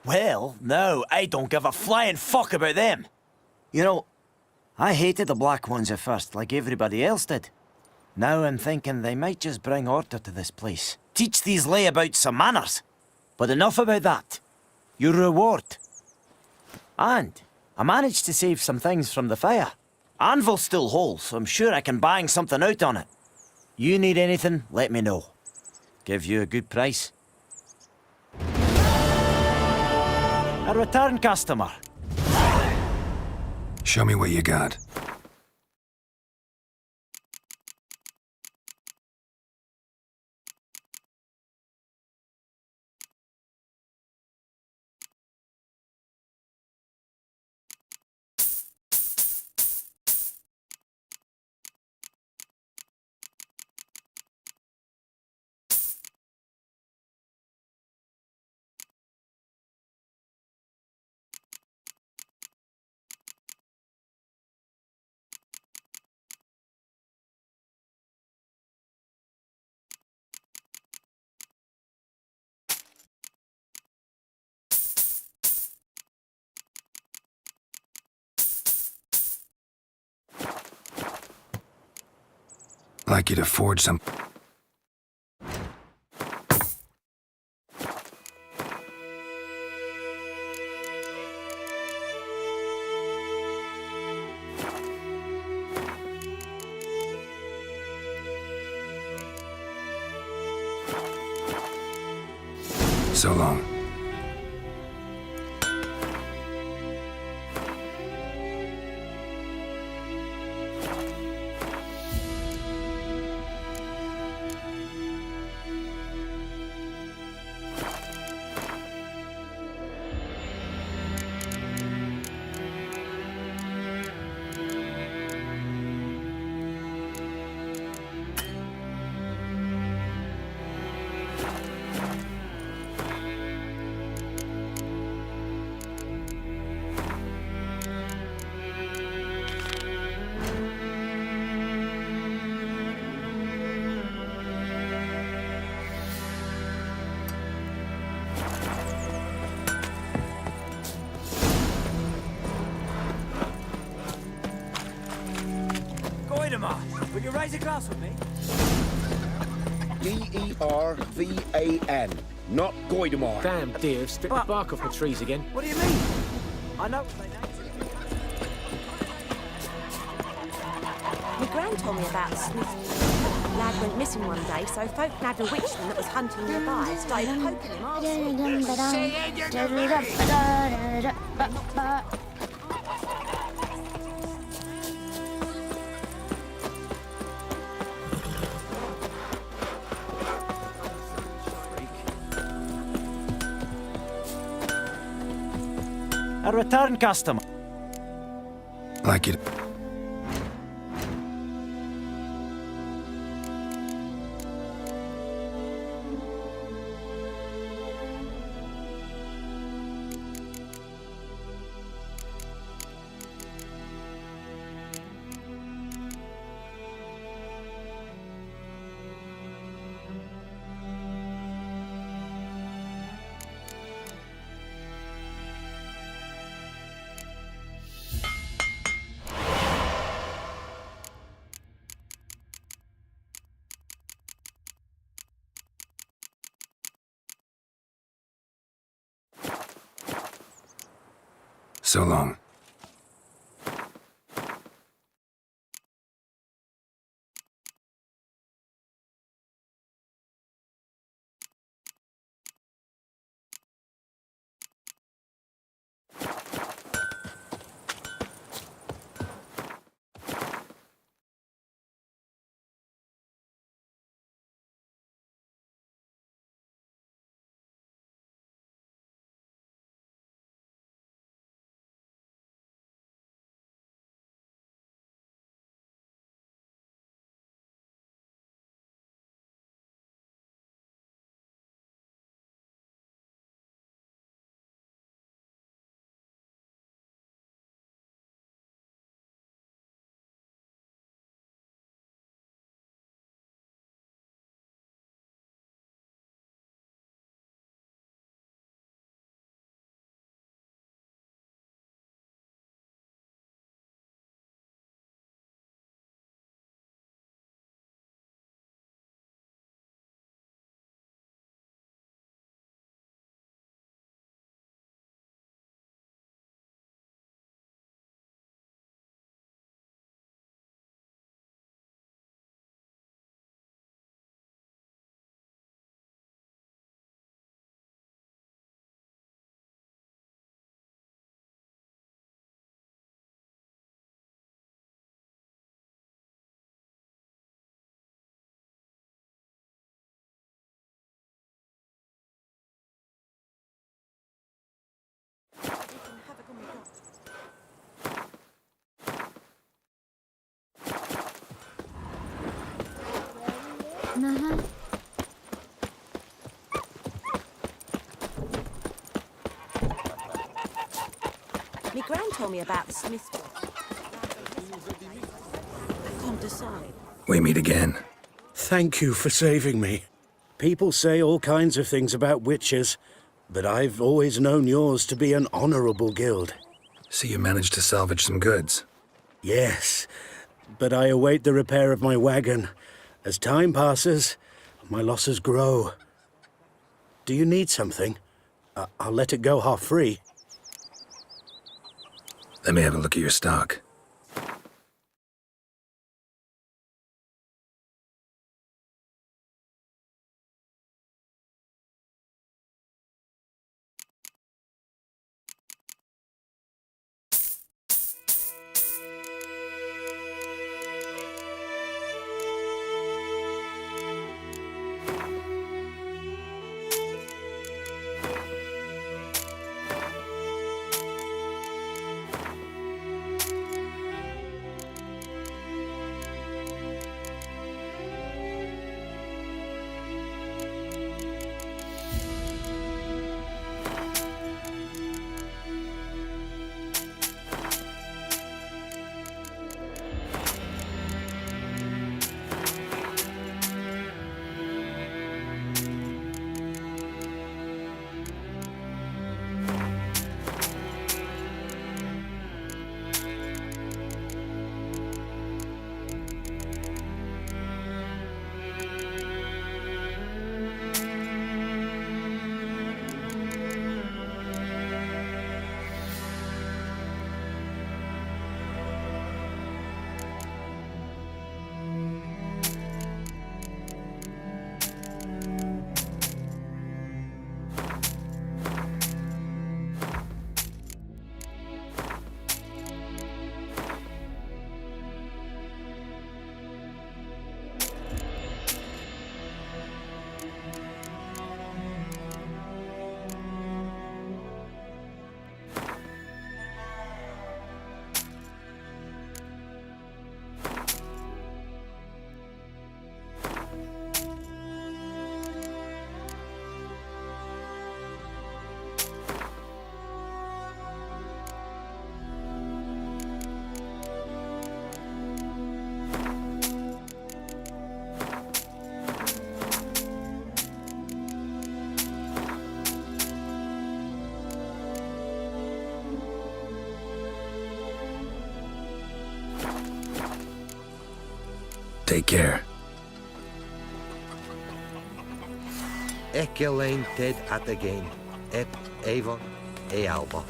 Well, no, I don't give a flying fuck about them. You know, I hated the Black Ones at first, like everybody else did. Now I'm thinking they might just bring order to this place. Teach these layabouts some manners. But enough about that. Your reward. And I managed to save some things from the fire. Anvil's still whole, so I'm sure I can bang something out on it. You need anything, let me know. Give you a good price. A return customer. Show me what you got. like you to forge some... So long. Will you raise a glass with me? Dervan, not Goidemar. Damn deer, stripped the bark off the trees again. What do you mean? I know. My gran told me about Smith. Lad went missing one day, so folk nabbed a witchman that was hunting nearby. Started poking him arsehole. A return customer. Like it. So long. My gran told me about the Smith. I can't decide. We meet again. Thank you for saving me. People say all kinds of things about witches, but I've always known yours to be an honorable guild. So you managed to salvage some goods? Yes, but I await the repair of my wagon. As time passes, my losses grow. Do you need something? I'll let it go half free. Let me have a look at your stock. Take care. Echelijn ted at again. Ep Avon e Alba.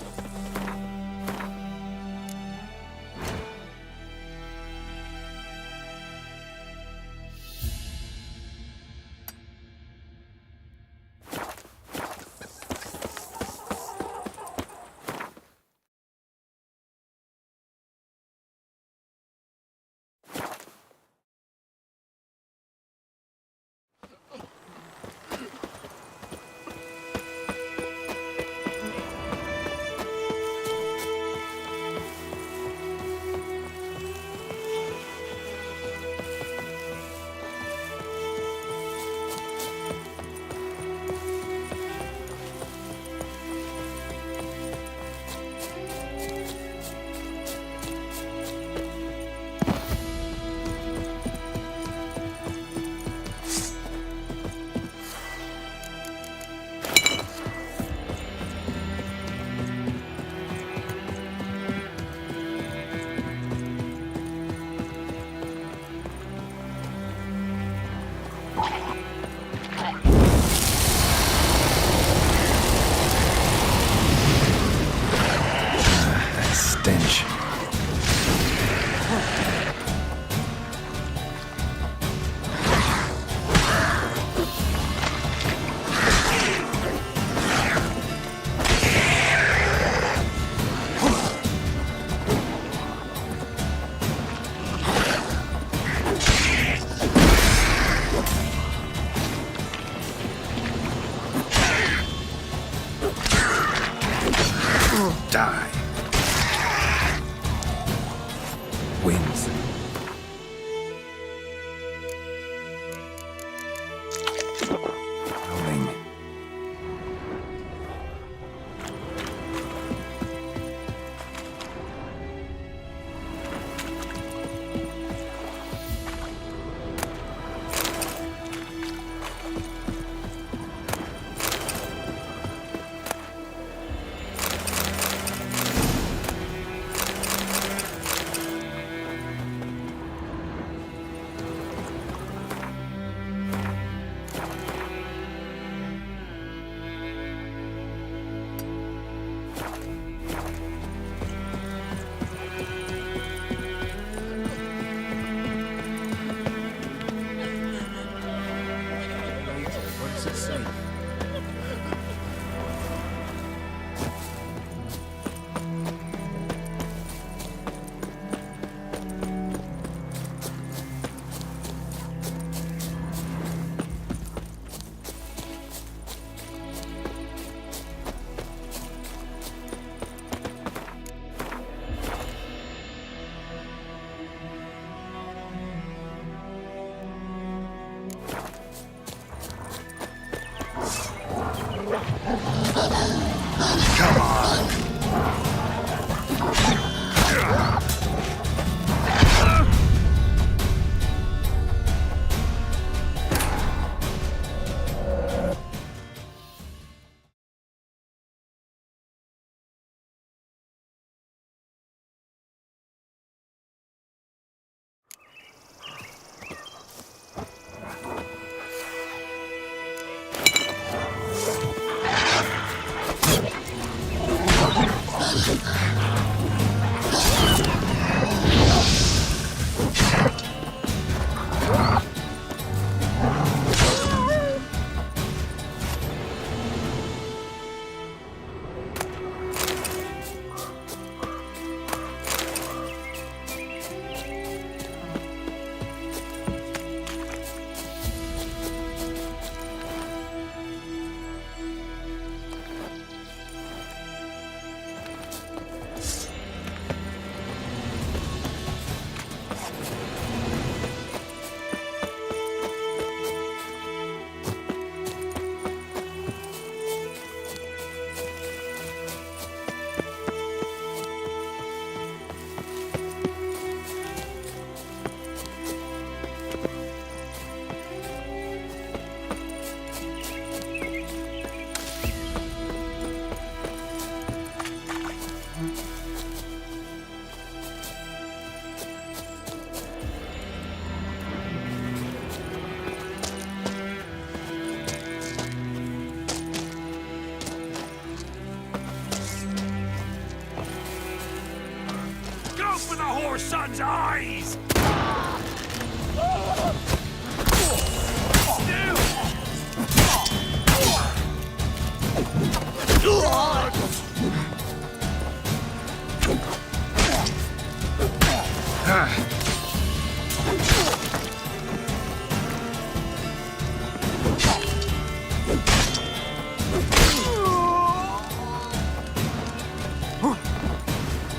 your son's eyes!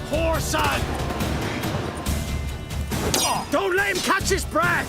Poor son! Don't let him catch his breath!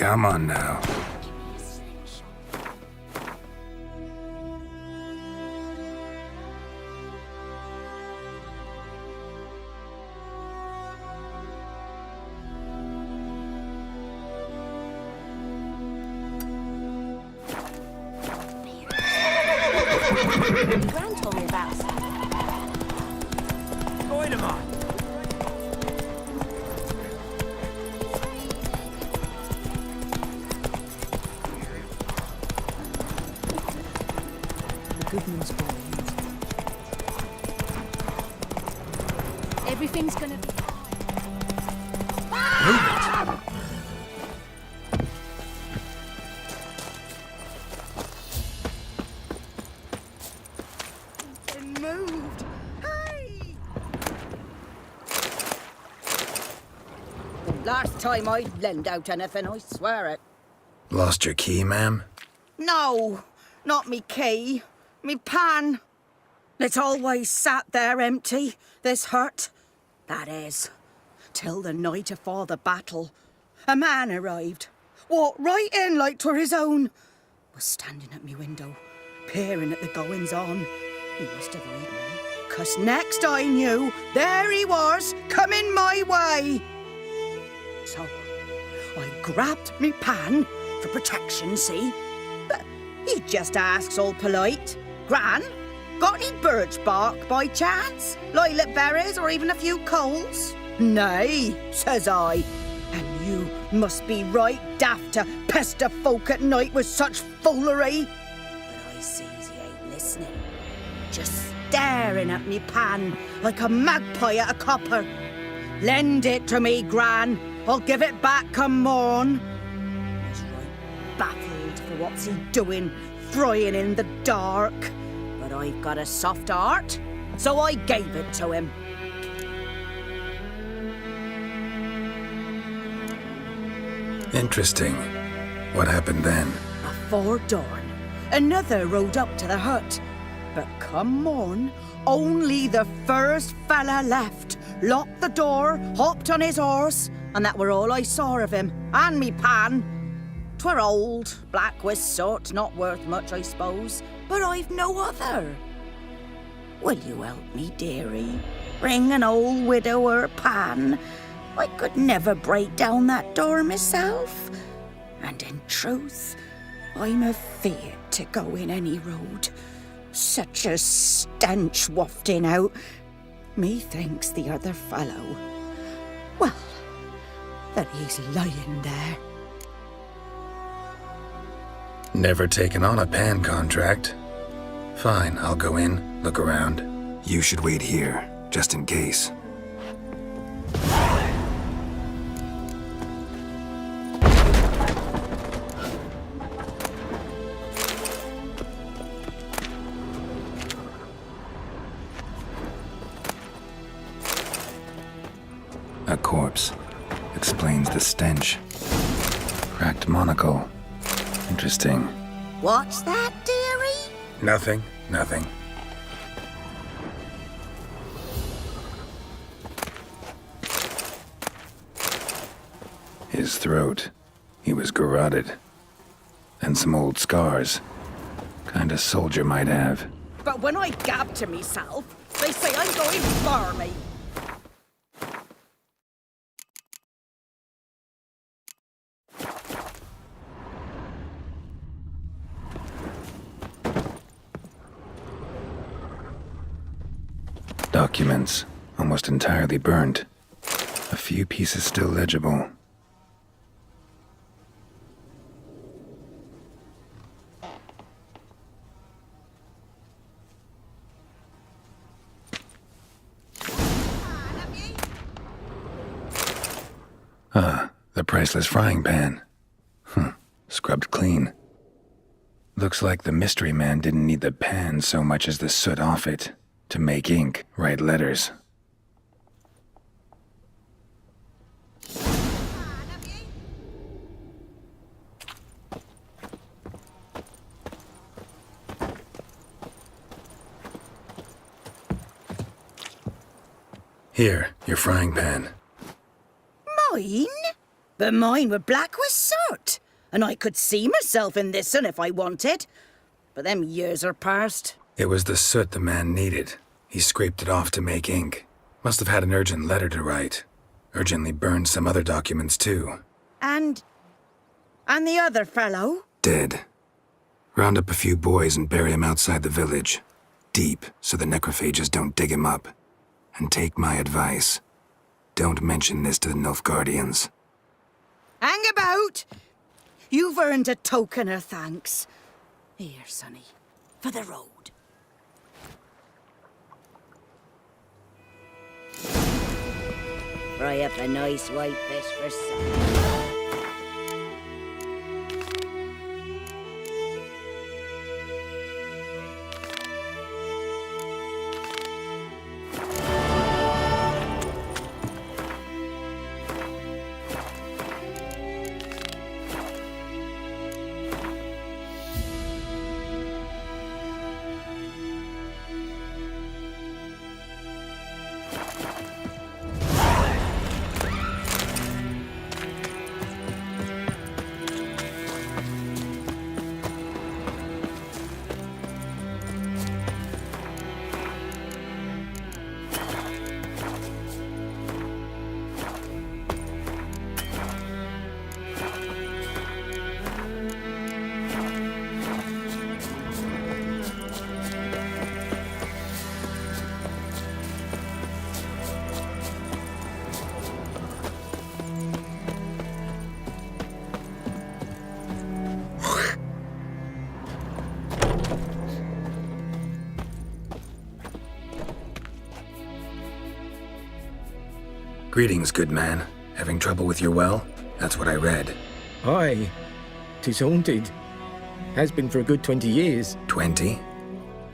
Come on now. Gran told me about it. Wait a minute. Goodman's boy. Everything's gonna be... Moved. Hey! Last time I'd lend out anything, I swear it. Lost your key, ma'am? No, not me key. Me pan. It's always sat there empty, this hut. That is, till the night afore the battle. A man arrived, walked right in like 'twere his own. Was standing at me window, peering at the goings-on. He must have heard me, 'cause next I knew, there he was, coming my way. So, I grabbed me pan, for protection, see? But he just asks all polite, Gran, got any birch bark by chance? Lilac berries or even a few coals? Nay, says I. And you must be right daft to pester folk at night with such foolery. But I sees he ain't listening. Just staring at me pan like a magpie at a copper. Lend it to me, Gran. I'll give it back come morn. He's right baffled for what's he doing, frying in the dark. But I've got a soft heart, so I gave it to him. Interesting. What happened then? Afore dawn, another rode up to the hut. But come morn, only the first fella left, locked the door, hopped on his horse, and that were all I saw of him, and me pan. 'Twere old, black with soot, not worth much, I suppose, but I've no other. Will you help me, dearie? Bring an old widower pan. I could never break down that door myself. And in truth, I'm afeard to go in any road. Such a stench wafting out. Methinks the other fellow, well, that he's lying there. Never taken on a pan contract. Fine, I'll go in, look around. You should wait here, just in case. A corpse. Explains the stench. Cracked monocle. Interesting. What's that, dearie? Nothing. His throat. He was garroted. And some old scars. Kind of soldier might have. But when I gab to myself, they say I'm going barmy. Documents, almost entirely burnt. A few pieces still legible. Ah, the priceless frying pan. Scrubbed clean. Looks like the mystery man didn't need the pan so much as the soot off it. To make ink, write letters. Here, your frying pan. Mine? But mine were black with soot, and I could see myself in this one if I wanted. But them years are past. It was the soot the man needed. He scraped it off to make ink. Must have had an urgent letter to write. Urgently burned some other documents too. And the other fellow? Dead. Round up a few boys and bury him outside the village. Deep, so the necrophages don't dig him up. And take my advice. Don't mention this to the Nilfgaardians. Hang about! You've earned a token of thanks. Here, sonny, for the road. Fry up a nice white fish for supper. Greetings, good man. Having trouble with your well? That's what I read. Aye. 'Tis haunted. Has been for a good 20 years. 20?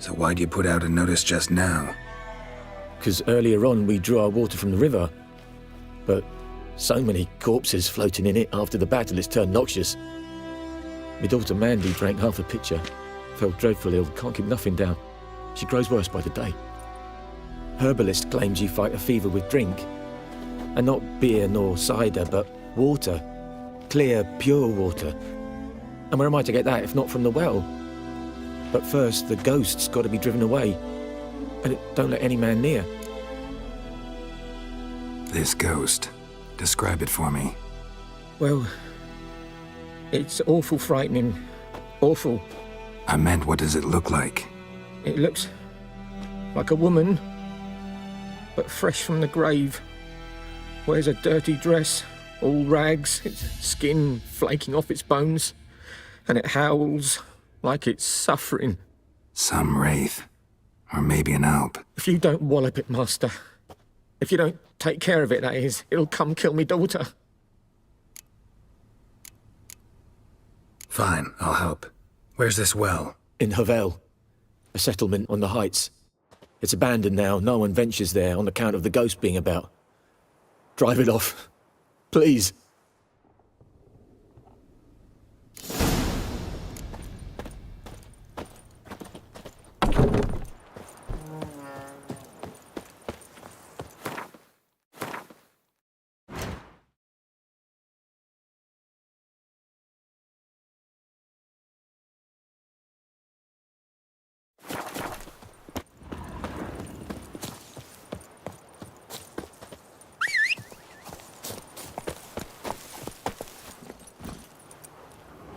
So why'd you put out a notice just now? 'Cause earlier on we drew our water from the river. But so many corpses floating in it after the battle, it's turned noxious. My daughter Mandy drank half a pitcher. Fell dreadful ill, can't keep nothing down. She grows worse by the day. Herbalist claims you fight a fever with drink. And not beer nor cider, but water. Clear, pure water. And where am I to get that if not from the well? But first, the ghost's got to be driven away. And it don't let any man near. This ghost. Describe it for me. Well, it's awful frightening. Awful. I meant, what does it look like? It looks like a woman, but fresh from the grave. Wears a dirty dress, all rags, its skin flaking off its bones, and it howls like it's suffering. Some wraith. Or maybe an alp. If you don't wallop it, Master, if you don't take care of it, that is, it'll come kill me daughter. Fine, I'll help. Where's this well? In Havel, a settlement on the heights. It's abandoned now, no one ventures there on account of the ghost being about. Drive it off, please.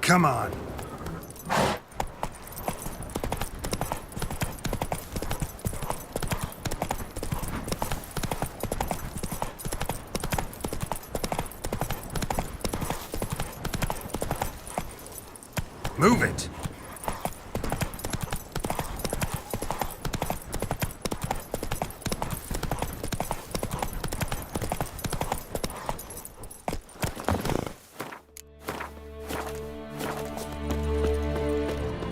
Come on. Move it.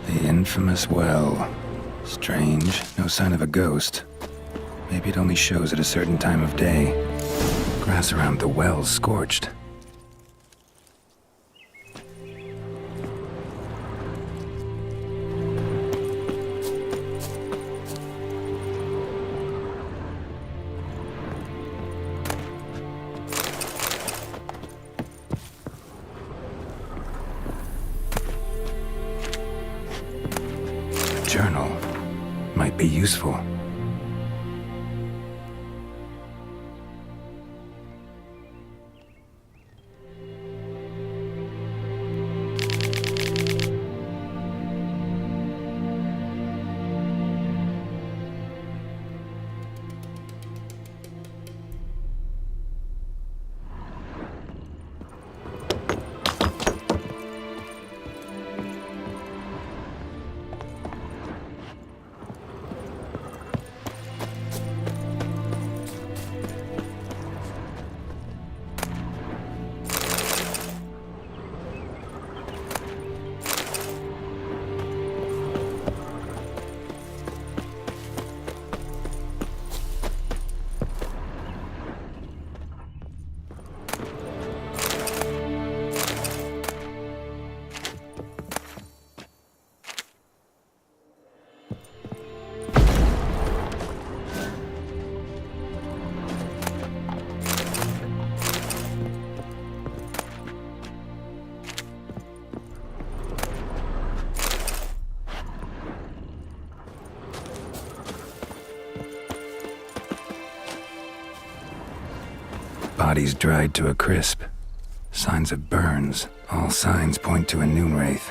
The infamous well. Strange. No sign of a ghost. Maybe it only shows at a certain time of day. Grass around the well's scorched. Journal might be useful. Bodies dried to a crisp. Signs of burns. All signs point to a noon wraith.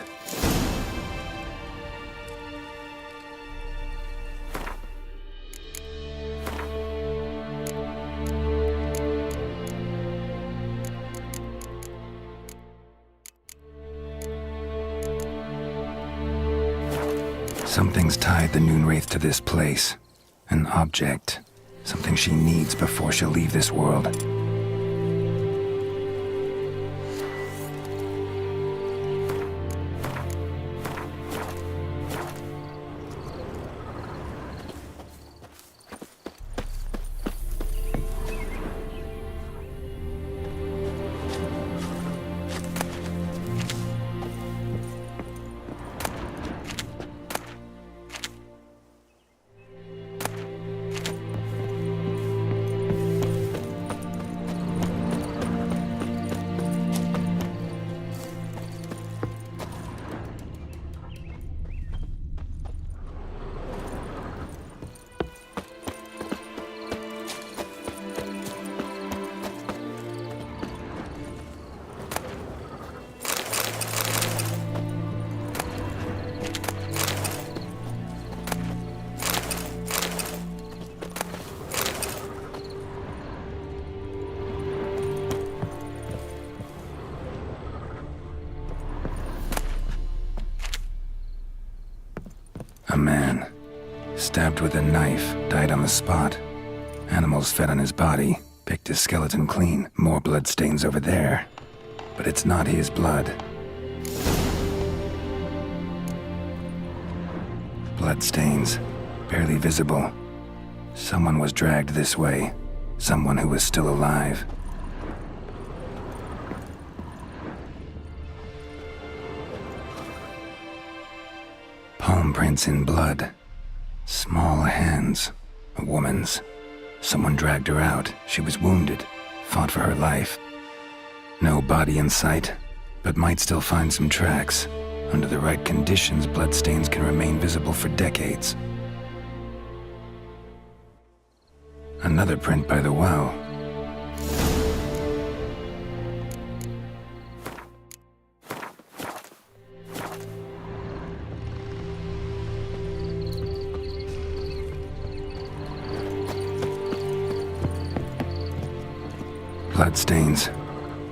Something's tied the noon wraith to this place. An object. Something she needs before she'll leave this world. A man, stabbed with a knife, died on the spot. Animals fed on his body, picked his skeleton clean. More bloodstains over there. But it's not his blood. Bloodstains, barely visible. Someone was dragged this way. Someone who was still alive. Palm prints in blood. Small hands. A woman's. Someone dragged her out. She was wounded. Fought for her life. No body in sight, but might still find some tracks. Under the right conditions, bloodstains can remain visible for decades. Another print by the well. Bloodstains,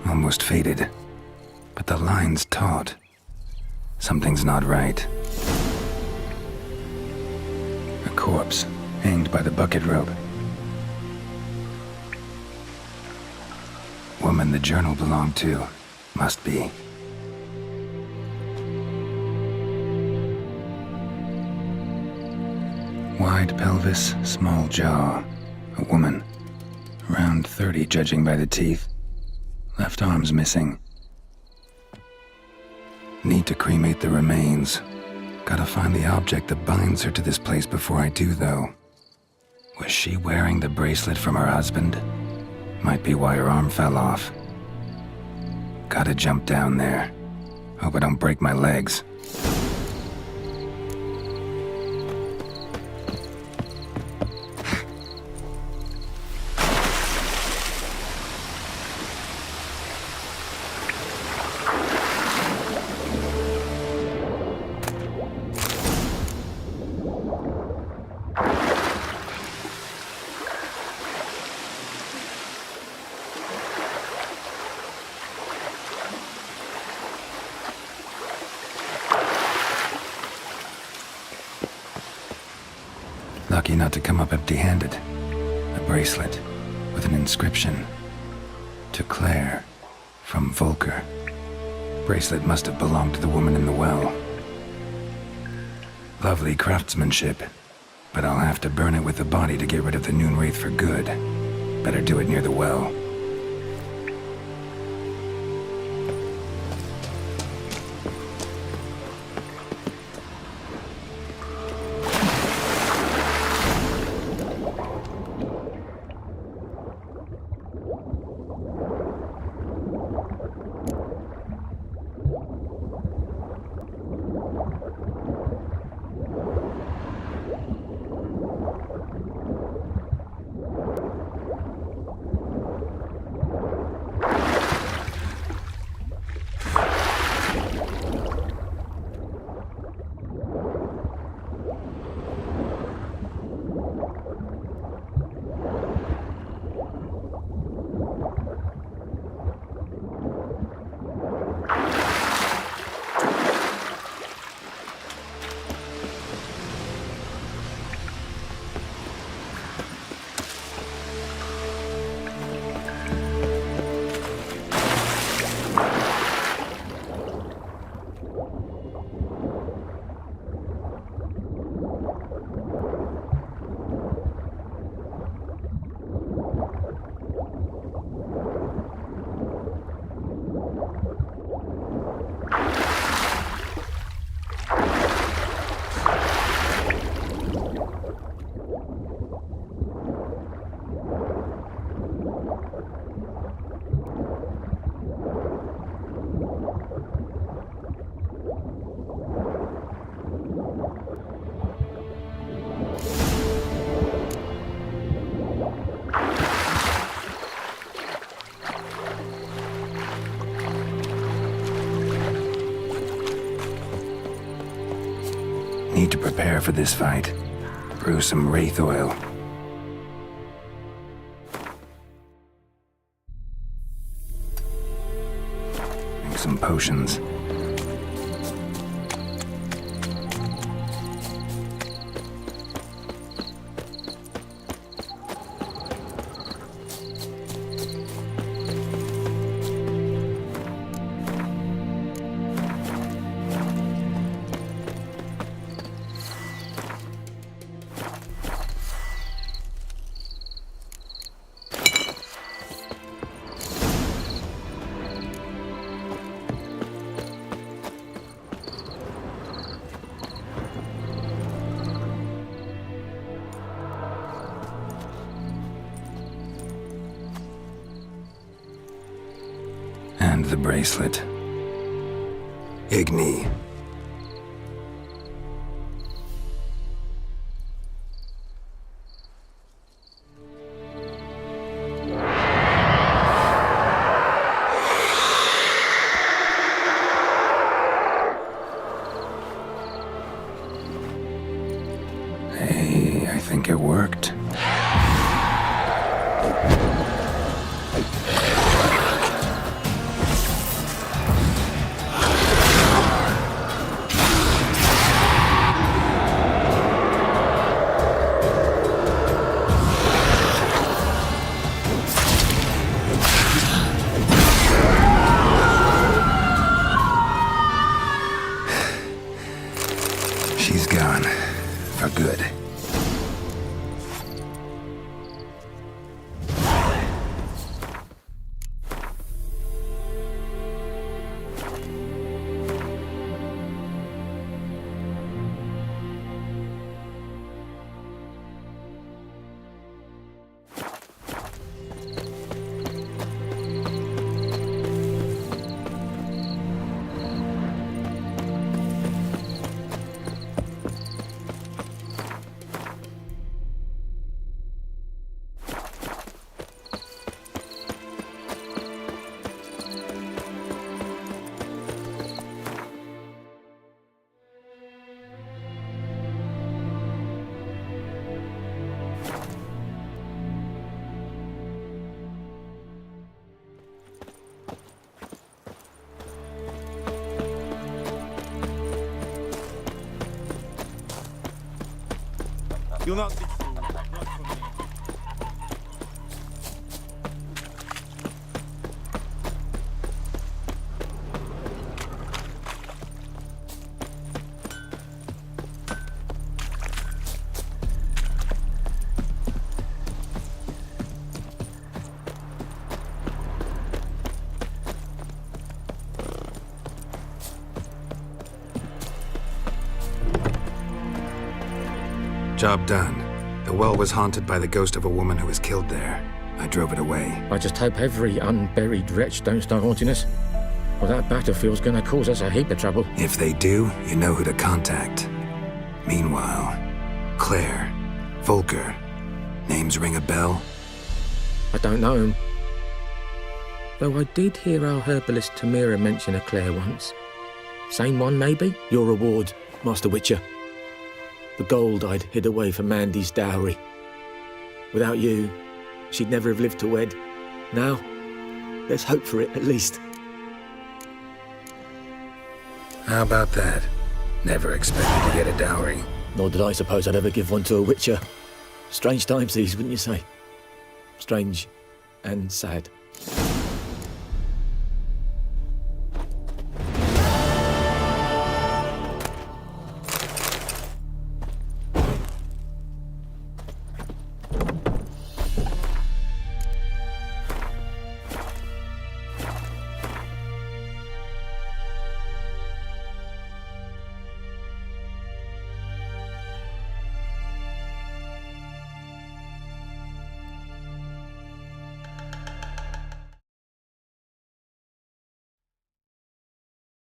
almost faded, but the line's taut. Something's not right. A corpse, hanged by the bucket rope. Woman the journal belonged to, must be. Wide pelvis, small jaw. A woman. Around 30, judging by the teeth. Left arm's missing. Need to cremate the remains. Gotta find the object that binds her to this place before I do, though. Was she wearing the bracelet from her husband? Might be why her arm fell off. Gotta jump down there. Hope I don't break my legs. Lucky not to come up empty-handed. A bracelet with an inscription. To Claire, from Volker. Bracelet must have belonged to the woman in the well. Lovely craftsmanship, but I'll have to burn it with the body to get rid of the Noon Wraith for good. Better do it near the well. Need to prepare for this fight. Brew some wraith oil. Make some potions. And the bracelet. Igni. Hey, I think it worked. She's gone. For good. You'll not be Job done. The well was haunted by the ghost of a woman who was killed there. I drove it away. I just hope every unburied wretch don't start haunting us. Well, that battlefield's gonna cause us a heap of trouble. If they do, you know who to contact. Meanwhile, Claire, Volker, names ring a bell? I don't know him. Though I did hear our herbalist Tamira mention a Claire once. Same one, maybe? Your reward, Master Witcher. The gold I'd hid away for Mandy's dowry. Without you, she'd never have lived to wed. Now, let's hope for it, at least. How about that? Never expected to get a dowry. Nor did I suppose I'd ever give one to a Witcher. Strange times these, wouldn't you say? Strange and sad.